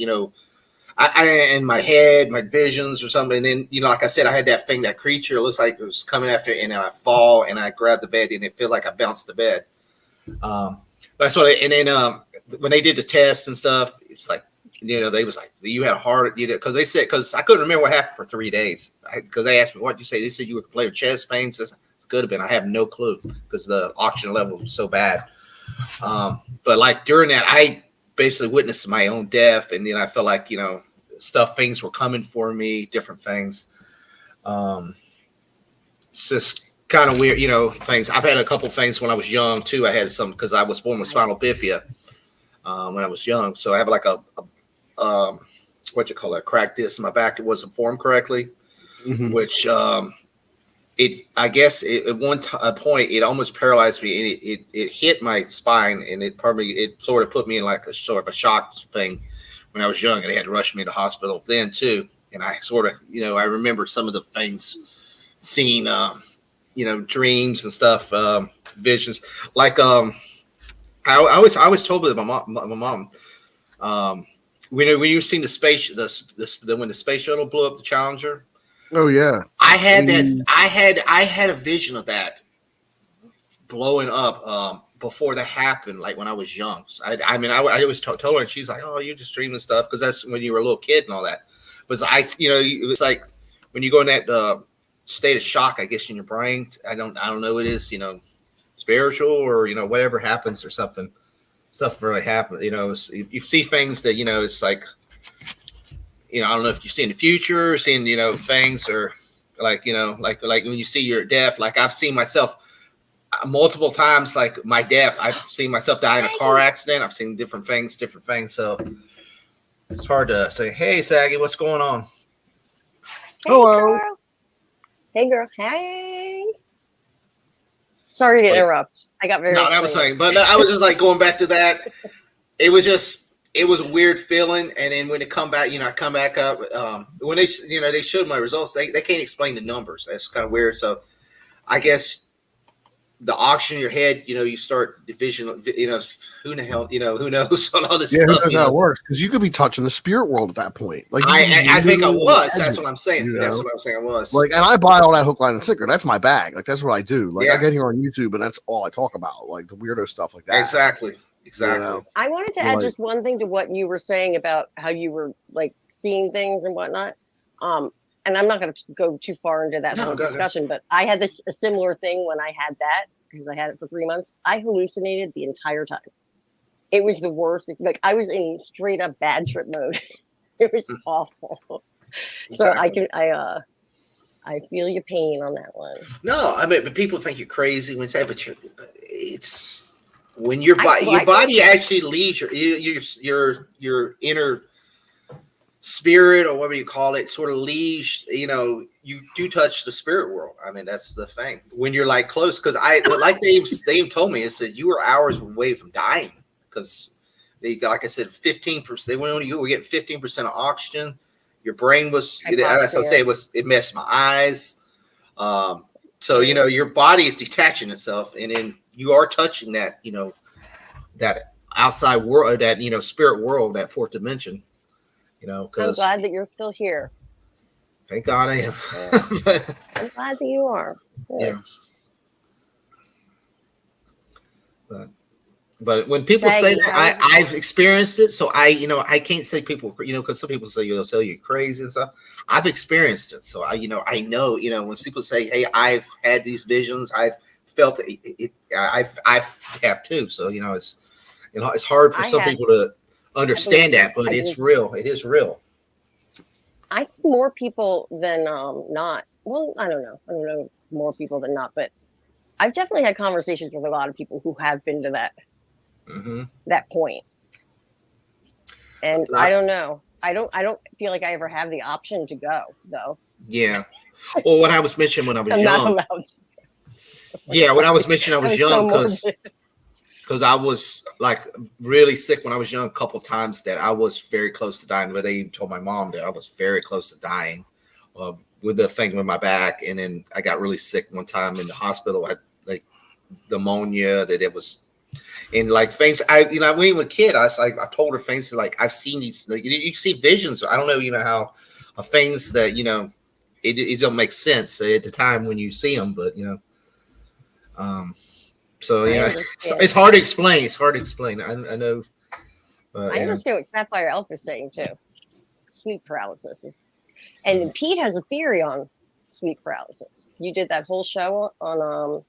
in my head, my visions or something. And then, like I said, I had that creature, it looks like it was coming after, and then I fall and I grab the bed and it felt like I bounced the bed. That's what, and then when they did the test and stuff, it's like, they was like, you had a heart, because I couldn't remember what happened for 3 days. Because they asked me, what'd you say? They said you were complaining with chest pains. It could have been. I have no clue because the oxygen level was so bad. But like during that, I basically witnessed my own death, and then I felt like things were coming for me, different things. It's just kind of weird, things. I've had a couple things when I was young too. I had some because I was born with spinal bifida when I was young, so I have like a what you call that, cracked disc in my back. It wasn't formed correctly, which I guess at one point it almost paralyzed me. It hit my spine, and it sort of put me in like a sort of a shock thing when I was young, and they had to rush me to the hospital then too. And I sort of, I remember some of the things, seeing, dreams and stuff, visions. Like, I always told my mom, when you seen the space, when the space shuttle blew up, the Challenger. Oh yeah, I had that. I had a vision of that blowing up before that happened, like when I was young. So I always told her, and she's like, "Oh, you're just dreaming stuff," because that's when you were a little kid and all that. But it was like when you go in that state of shock, I guess, in your brain. I don't know what it is, spiritual or whatever happens or something. Stuff really happens. You see things that it's like. I don't know if you see in the future, seeing, things, or like when you see your death, like I've seen myself multiple times, like my death, I've seen myself die in a car accident. I've seen different things. So it's hard to say, hey, Saggy, what's going on? Hey, hello. Girl. Hey, girl. Hey. Sorry to interrupt. I got very No, that was saying, but I was just like going back to that. It was a weird feeling, and then when it come back, I come back up. When they showed my results, they can't explain the numbers. That's kind of weird. So, I guess the oxygen in your head, you start division. Who the hell, who knows on all this stuff. Who knows how it works? Because you could be touching the spirit world at that point. Like I think I was. That's what I'm saying. That's what I'm saying. I was. Like, and I buy all that hook, line, and sinker. That's my bag. Like that's what I do. Like I get here on YouTube, and that's all I talk about. Like the weirdo stuff like that. Exactly. I wanted to add just one thing to what you were saying about how you were like seeing things and whatnot. And I'm not going to go too far into that whole discussion, but I had a similar thing when I had that, because I had it for 3 months. I hallucinated the entire time. It was the worst. Like I was in straight up bad trip mode. It was awful. So I feel your pain on that one. No, I mean, but people think you're crazy when say, but it's. When your body actually leaves your inner spirit, or whatever you call it, sort of leaves, you do touch the spirit world. I mean, that's the thing. When you're like close, because like Dave told me, is that you were hours away from dying, because like I said, 15%. You were getting 15% of oxygen. Your brain was. That's what I say. It messed my eyes. So your body is detaching itself, and then you are touching that, that outside world, that spirit world, that fourth dimension. I'm glad that you're still here. Thank God I am. I'm glad that you are. Yeah. But But when people say Shaggy, that, I've experienced it, so I can't say people, because some people say they'll tell you crazy and stuff. I've experienced it, so I know, when people say, "Hey, I've had these visions," I've felt it. I have too. So it's hard for I some have. people to understand believe- that, but I it's believe- real. It is real. I think more people than not. Well, I don't know. If it's more people than not, but I've definitely had conversations with a lot of people who have been to that point. And I don't know. I don't feel like I ever have the option to go though. Yeah. Well, what I was mentioning when I was I'm not young. allowed to. Yeah, when I was mentioning I was young so because I was like really sick when I was young a couple times that I was very close to dying. But they even told my mom that I was very close to dying with the thing with my back. And then I got really sick one time in the hospital. I had like pneumonia that it was. And like things, when I was a kid, I was like, I told her things like I've seen these. Like, you see visions. I don't know, how things that it don't make sense at the time when you see them, but so it's hard to explain. It's hard to explain. I know. I understand what Sapphire Elf is saying too. Sleep paralysis is, and Pete has a theory on sleep paralysis. You did that whole show on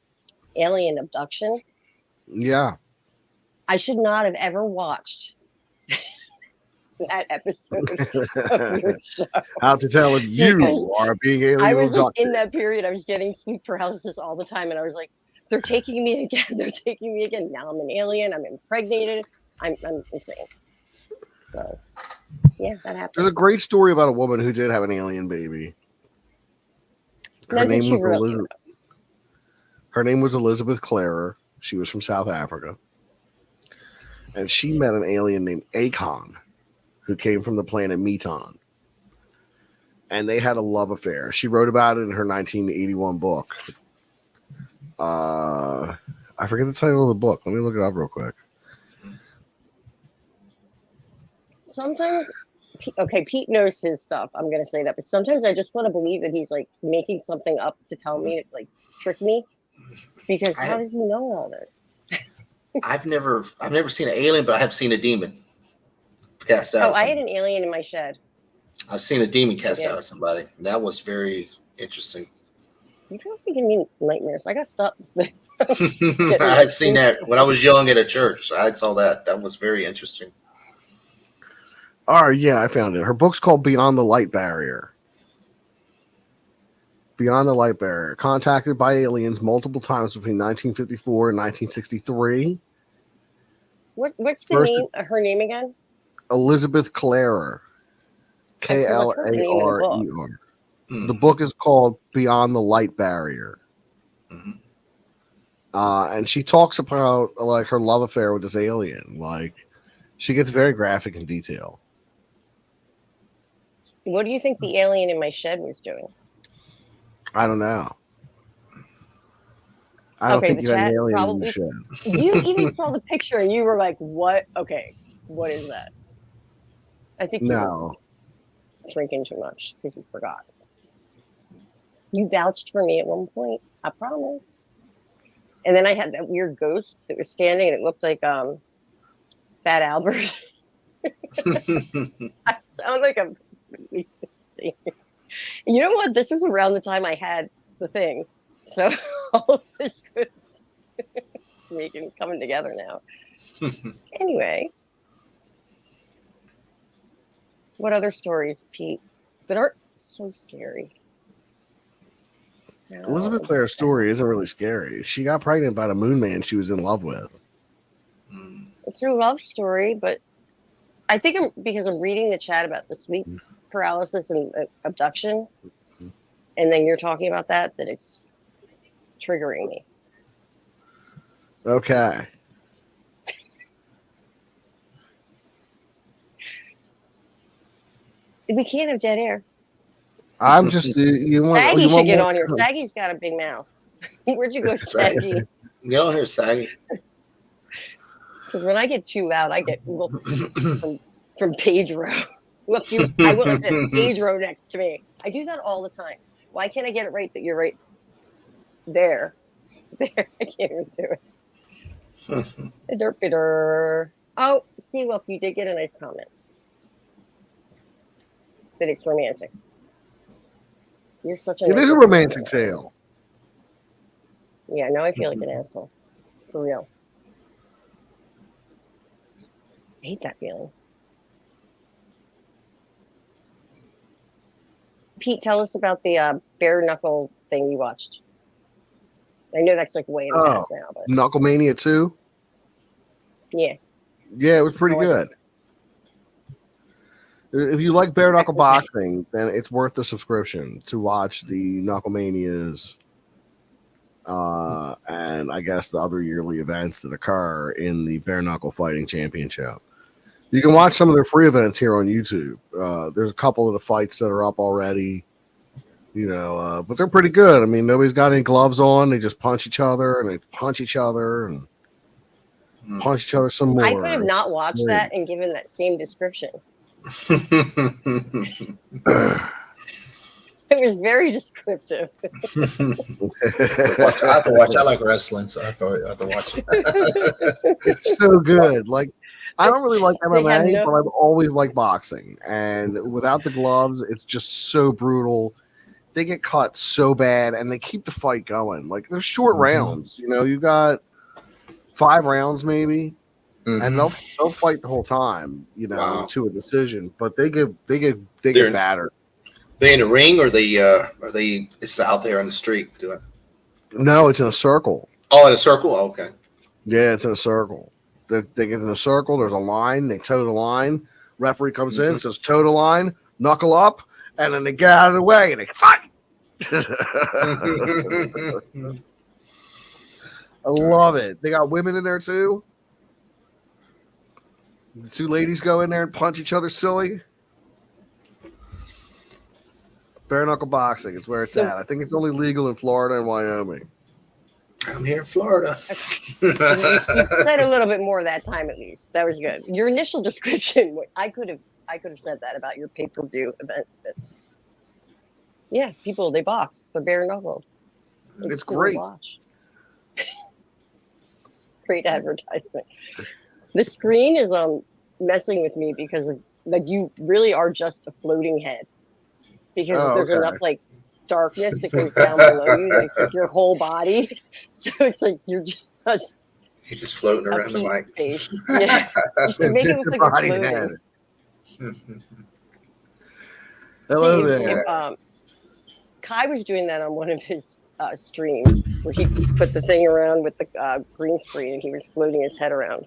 alien abduction. Yeah. I should not have ever watched that episode of your show. How to tell if you are being alien I was abducted. in that period. I was getting sleep paralysis all the time, and I was like, "They're taking me again. They're taking me again. Now I'm an alien. I'm impregnated. I'm insane." So, yeah, that happened. There's a great story about a woman who did have an alien baby. Her name was Elizabeth. Her name was Elizabeth Clarer. She was from South Africa. And she met an alien named Akon, who came from the planet Meton. And they had a love affair. She wrote about it in her 1981 book. I forget the title of the book. Let me look it up real quick. Sometimes, Pete knows his stuff. I'm going to say that. But sometimes I just want to believe that he's like making something up to tell me, like trick me. Because how does he know all this? I've never seen an alien, but I have seen a demon cast out. I had an alien in my shed. I've seen a demon cast out of somebody. That was very interesting. You don't think me nightmares? I got stuck. I've seen that when I was young at a church. I saw that. That was very interesting. Oh, yeah, I found it. Her book's called Beyond the Light Barrier. Beyond the Light Barrier. Contacted by aliens multiple times between 1954 and 1963. What's the name? Her name again? Elizabeth Clarer. Klarer. The book is called Beyond the Light Barrier. Mm-hmm. And she talks about like her love affair with this alien. Like she gets very graphic in detail. What do you think the alien in my shed was doing? I don't know. I don't think you had an alien in your shed. You even saw the picture and you were like, what? Okay, what is that? I think you were drinking too much because you forgot. You vouched for me at one point. I promise. And then I had that weird ghost that was standing and it looked like Fat Albert. I sound like a... You know what? This is around the time I had the thing. So all of this good it's coming together now. Anyway. What other stories, Pete, that aren't so scary? Elizabeth Clare's story isn't really scary. She got pregnant by the moon man she was in love with. It's a love story, but I think because I'm reading the chat about the sleep paralysis and abduction, and then you're talking about that it's triggering me. Okay. We can't have dead air. I'm just Saggy should get on here. Saggy's got a big mouth. Where'd you go, Saggy? Get on here, Saggy. Because when I get too loud, I get looks from Pedro. Look, I will have Pedro next to me. I do that all the time. Why can't I get it right that you're right there? There, I can't even do it. Bitter. Oh, see, look, you did get a nice comment. That it's romantic. You're such a It nice is a person. romantic tale. Yeah, now I feel like an asshole. For real. I hate that feeling. Pete, tell us about the bare knuckle thing you watched. I know that's like way in the past now, but Knucklemania 2? yeah. Yeah, it was pretty I like good. If you like bare knuckle boxing, then it's worth the subscription to watch the Knucklemanias and I guess the other yearly events that occur in the bare knuckle fighting championship. You can watch some of their free events here on YouTube. There's a couple of the fights that are up already, but they're pretty good. I mean, nobody's got any gloves on. They just punch each other and they punch each other and punch each other some more. I could have not watched that and given that same description. It was very descriptive. I have to watch. I like wrestling, so I have to watch it. It's so good. Like, I don't really like MMA, but I've always liked boxing. And without the gloves, it's just so brutal. They get cut so bad, and they keep the fight going. Like, they're short rounds. You've got 5 rounds maybe, and they'll fight the whole time. To a decision. But they get battered. They in the ring, or are they just out there on the street doing? No, it's in a circle. Oh, in a circle. Oh, okay. Yeah, it's in a circle. They get in a circle. There's a line. They toe the line. Referee comes in, says toe the line, knuckle up, and then they get out of the way and they fight. I love it. They got women in there too. The 2 ladies go in there and punch each other silly. Bare knuckle boxing. It's where it's at. I think it's only legal in Florida and Wyoming. I'm here in Florida. You said a little bit more that time, at least. That was good. Your initial description, I could have said that about your pay-per-view event. But yeah, people, they box. They're bare knuckled. It's great. To watch. Great advertisement. The screen is messing with me because of, you really are just a floating head. Because there's enough darkness that goes down below you, like your whole body. So it's like you're just. He's just floating around the mic. Yeah, you should make it look like you're floating. Hello there. Kai was doing that on one of his streams where he put the thing around with the green screen and he was floating his head around.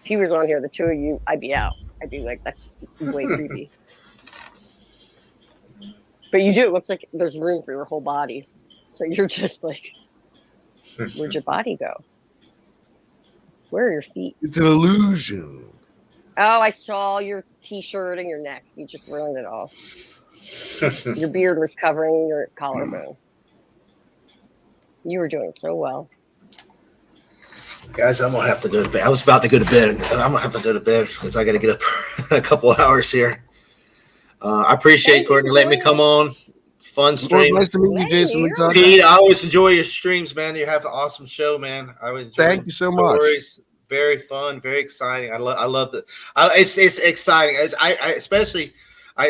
If he was on here, the 2 of you, I'd be out. I'd be like, that's way creepy. But you do. It looks like there's room for your whole body. So you're just like, where'd your body go? Where are your feet? It's an illusion. Oh, I saw your T-shirt and your neck. You just ruined it all. Your beard was covering your collarbone. You were doing so well. Guys, I'm going to have to go to bed. I was about to go to bed. I'm going to have to go to bed because I got to get up in a couple of hours here. I appreciate Courtney letting me come on. Fun stream. Nice to meet you, Jason. Pete, I always enjoy your streams, man. You have an awesome show, man. I would enjoy. Thank you so much. Very fun, very exciting. I love it. It's exciting. I especially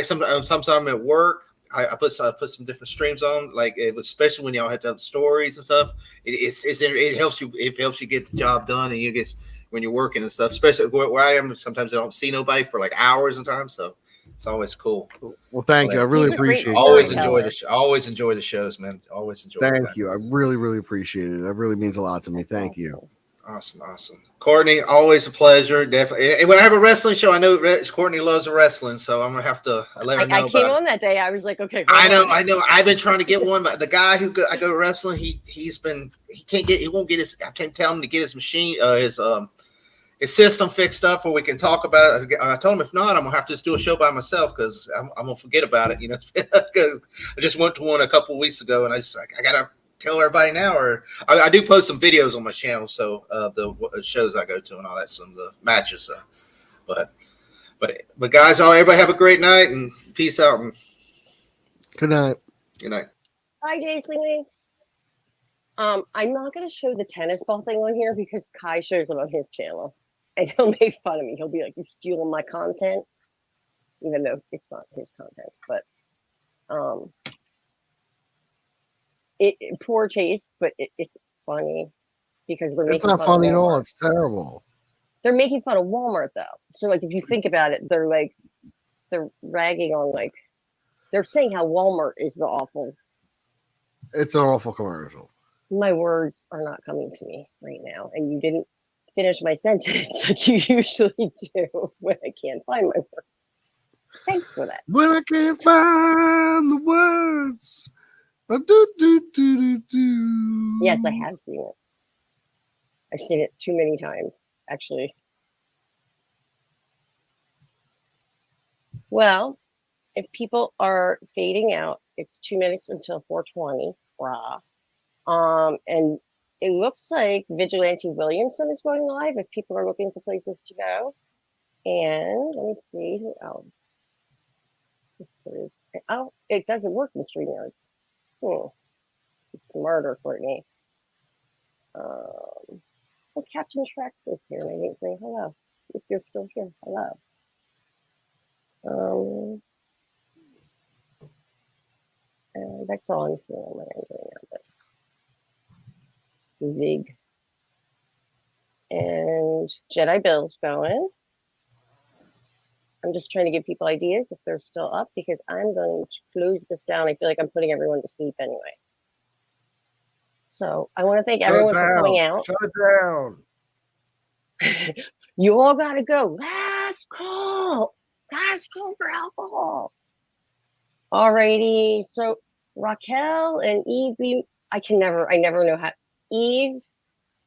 sometimes I'm at work. I put some different streams on, especially when y'all have to have stories and stuff. It helps you. It helps you get the job done, and you get when you're working and stuff. Especially where I am, sometimes I don't see nobody for hours and time. So. It's always cool. Well, thank you. I really appreciate it. Always enjoy the shows, man. Always enjoy it. Thank you. I really, really appreciate it. That really means a lot to me. Thank you. Awesome. Courtney, always a pleasure. Definitely. And when I have a wrestling show, I know Courtney loves wrestling, so I'm gonna have to let her know. I came on that day. I was like, okay. I know. I've been trying to get one, but the guy I go wrestling, he won't get his. I can't tell him to get his machine, his system fixed up where we can talk about it. I told him if not, I'm gonna have to just do a show by myself because I'm gonna forget about it. Because I just went to one a couple of weeks ago, and I gotta tell everybody now. Or I do post some videos on my channel, so the shows I go to and all that, some of the matches. So, but guys, everybody have a great night and peace out. And good night. Good night. Bye, Jason. I'm not going to show the tennis ball thing on here because Kai shows it on his channel, and he'll make fun of me. He'll be like, "You're stealing my content," even though it's not his content. But poor taste, but it's funny because they're It's making not fun funny of at all. Walmart. It's terrible. They're making fun of Walmart though. So like, if you think about it, they're ragging on they're saying how Walmart is the awful. It's an awful commercial. My words are not coming to me right now, and you didn't finish my sentence like you usually do when I can't find my words. Thanks for that. When I can't find the words, I do. Yes, I have seen it. I've seen it too many times, actually. Well, if people are fading out, it's 2 minutes until 4:20. Rah. And it looks like Vigilante Williamson is going live if people are looking for places to go. And let me see who else. Oh, it doesn't work in StreamYards. Smarter, Courtney. Well, Captain Shrek is here, and I didn't say hello. If you're still here, hello. That's all I'm seeing on my end right now. But Vig and Jedi Bill's going. I'm just trying to give people ideas if they're still up because I'm going to close this down. I feel like I'm putting everyone to sleep anyway. So I want to thank everyone for coming out. Shut it down. You all got to go. Last call. Last call for alcohol. Alrighty. So Raquel and Eve, I never know how. Eve,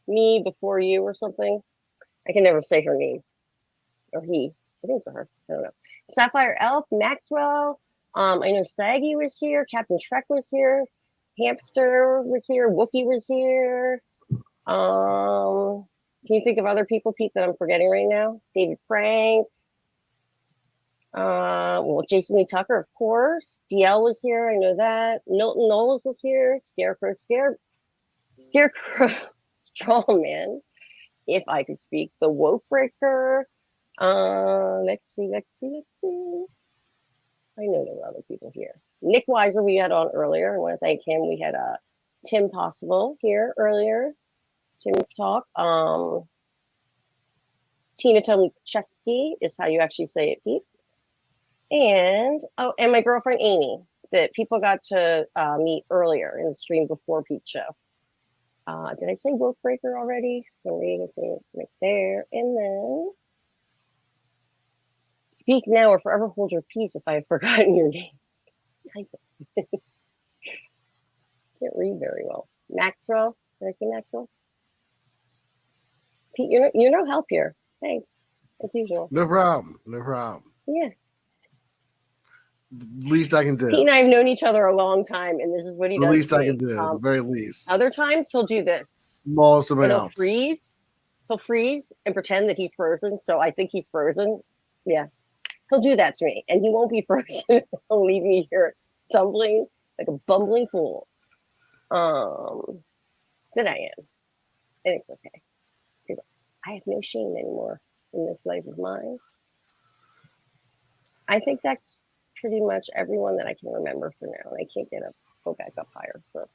me before you or something. I can never say her name. Or he. I think it's her. I don't know. Sapphire Elf, Maxwell. I know Saggy was here. Captain Shrek was here. Hamster was here. Wookie was here. Can you think of other people, Pete, that I'm forgetting right now? David Frank. Well, Jason Lee Tucker, of course. DL was here. I know that. Milton Knowles was here. Scarecrow Strawman, if I could speak. The Woke Breaker. Let's see. I know there were other people here. Nick Weiser we had on earlier. I want to thank him. We had Tim Possible here earlier. Tim's talk. Tina Tomaszewski is how you actually say it, Pete. And my girlfriend Amy that people got to meet earlier in the stream before Pete's show. Did I say Woke Breaker already? I'm reading his name right there. And then speak now or forever hold your peace if I have forgotten your name. Type it. Can't read very well. Maxwell. Did I say Maxwell? Pete, you're no help here. Thanks. As usual. No problem. Yeah. Least I can do. Pete and I have known each other a long time, and this is what he does. The least I can do. The very least. Other times he'll do this. Smallest amount. He'll freeze. He'll freeze and pretend that he's frozen. So I think he's frozen. Yeah. He'll do that to me, and he won't be frozen. He'll leave me here stumbling like a bumbling fool. That I am. And it's okay. Because I have no shame anymore in this life of mine. I think that's pretty much everyone that I can remember for now. I can't go back up higher. So,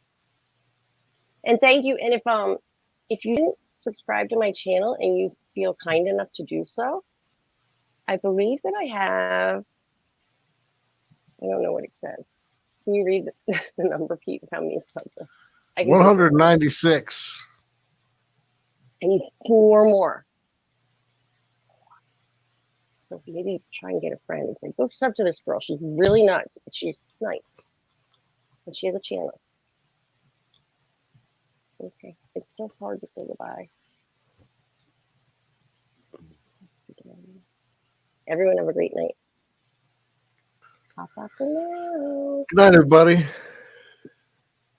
and thank you. And if you didn't subscribe to my channel and you feel kind enough to do so, I believe that I have. I don't know what it says. Can you read the number, Pete? How many subs? 196. I need 4 more. So maybe try and get a friend and say, go sub to this girl. She's really nuts, but she's nice. And she has a channel. Okay. It's so hard to say goodbye. Everyone have a great night. Pop up for now. Good night, everybody.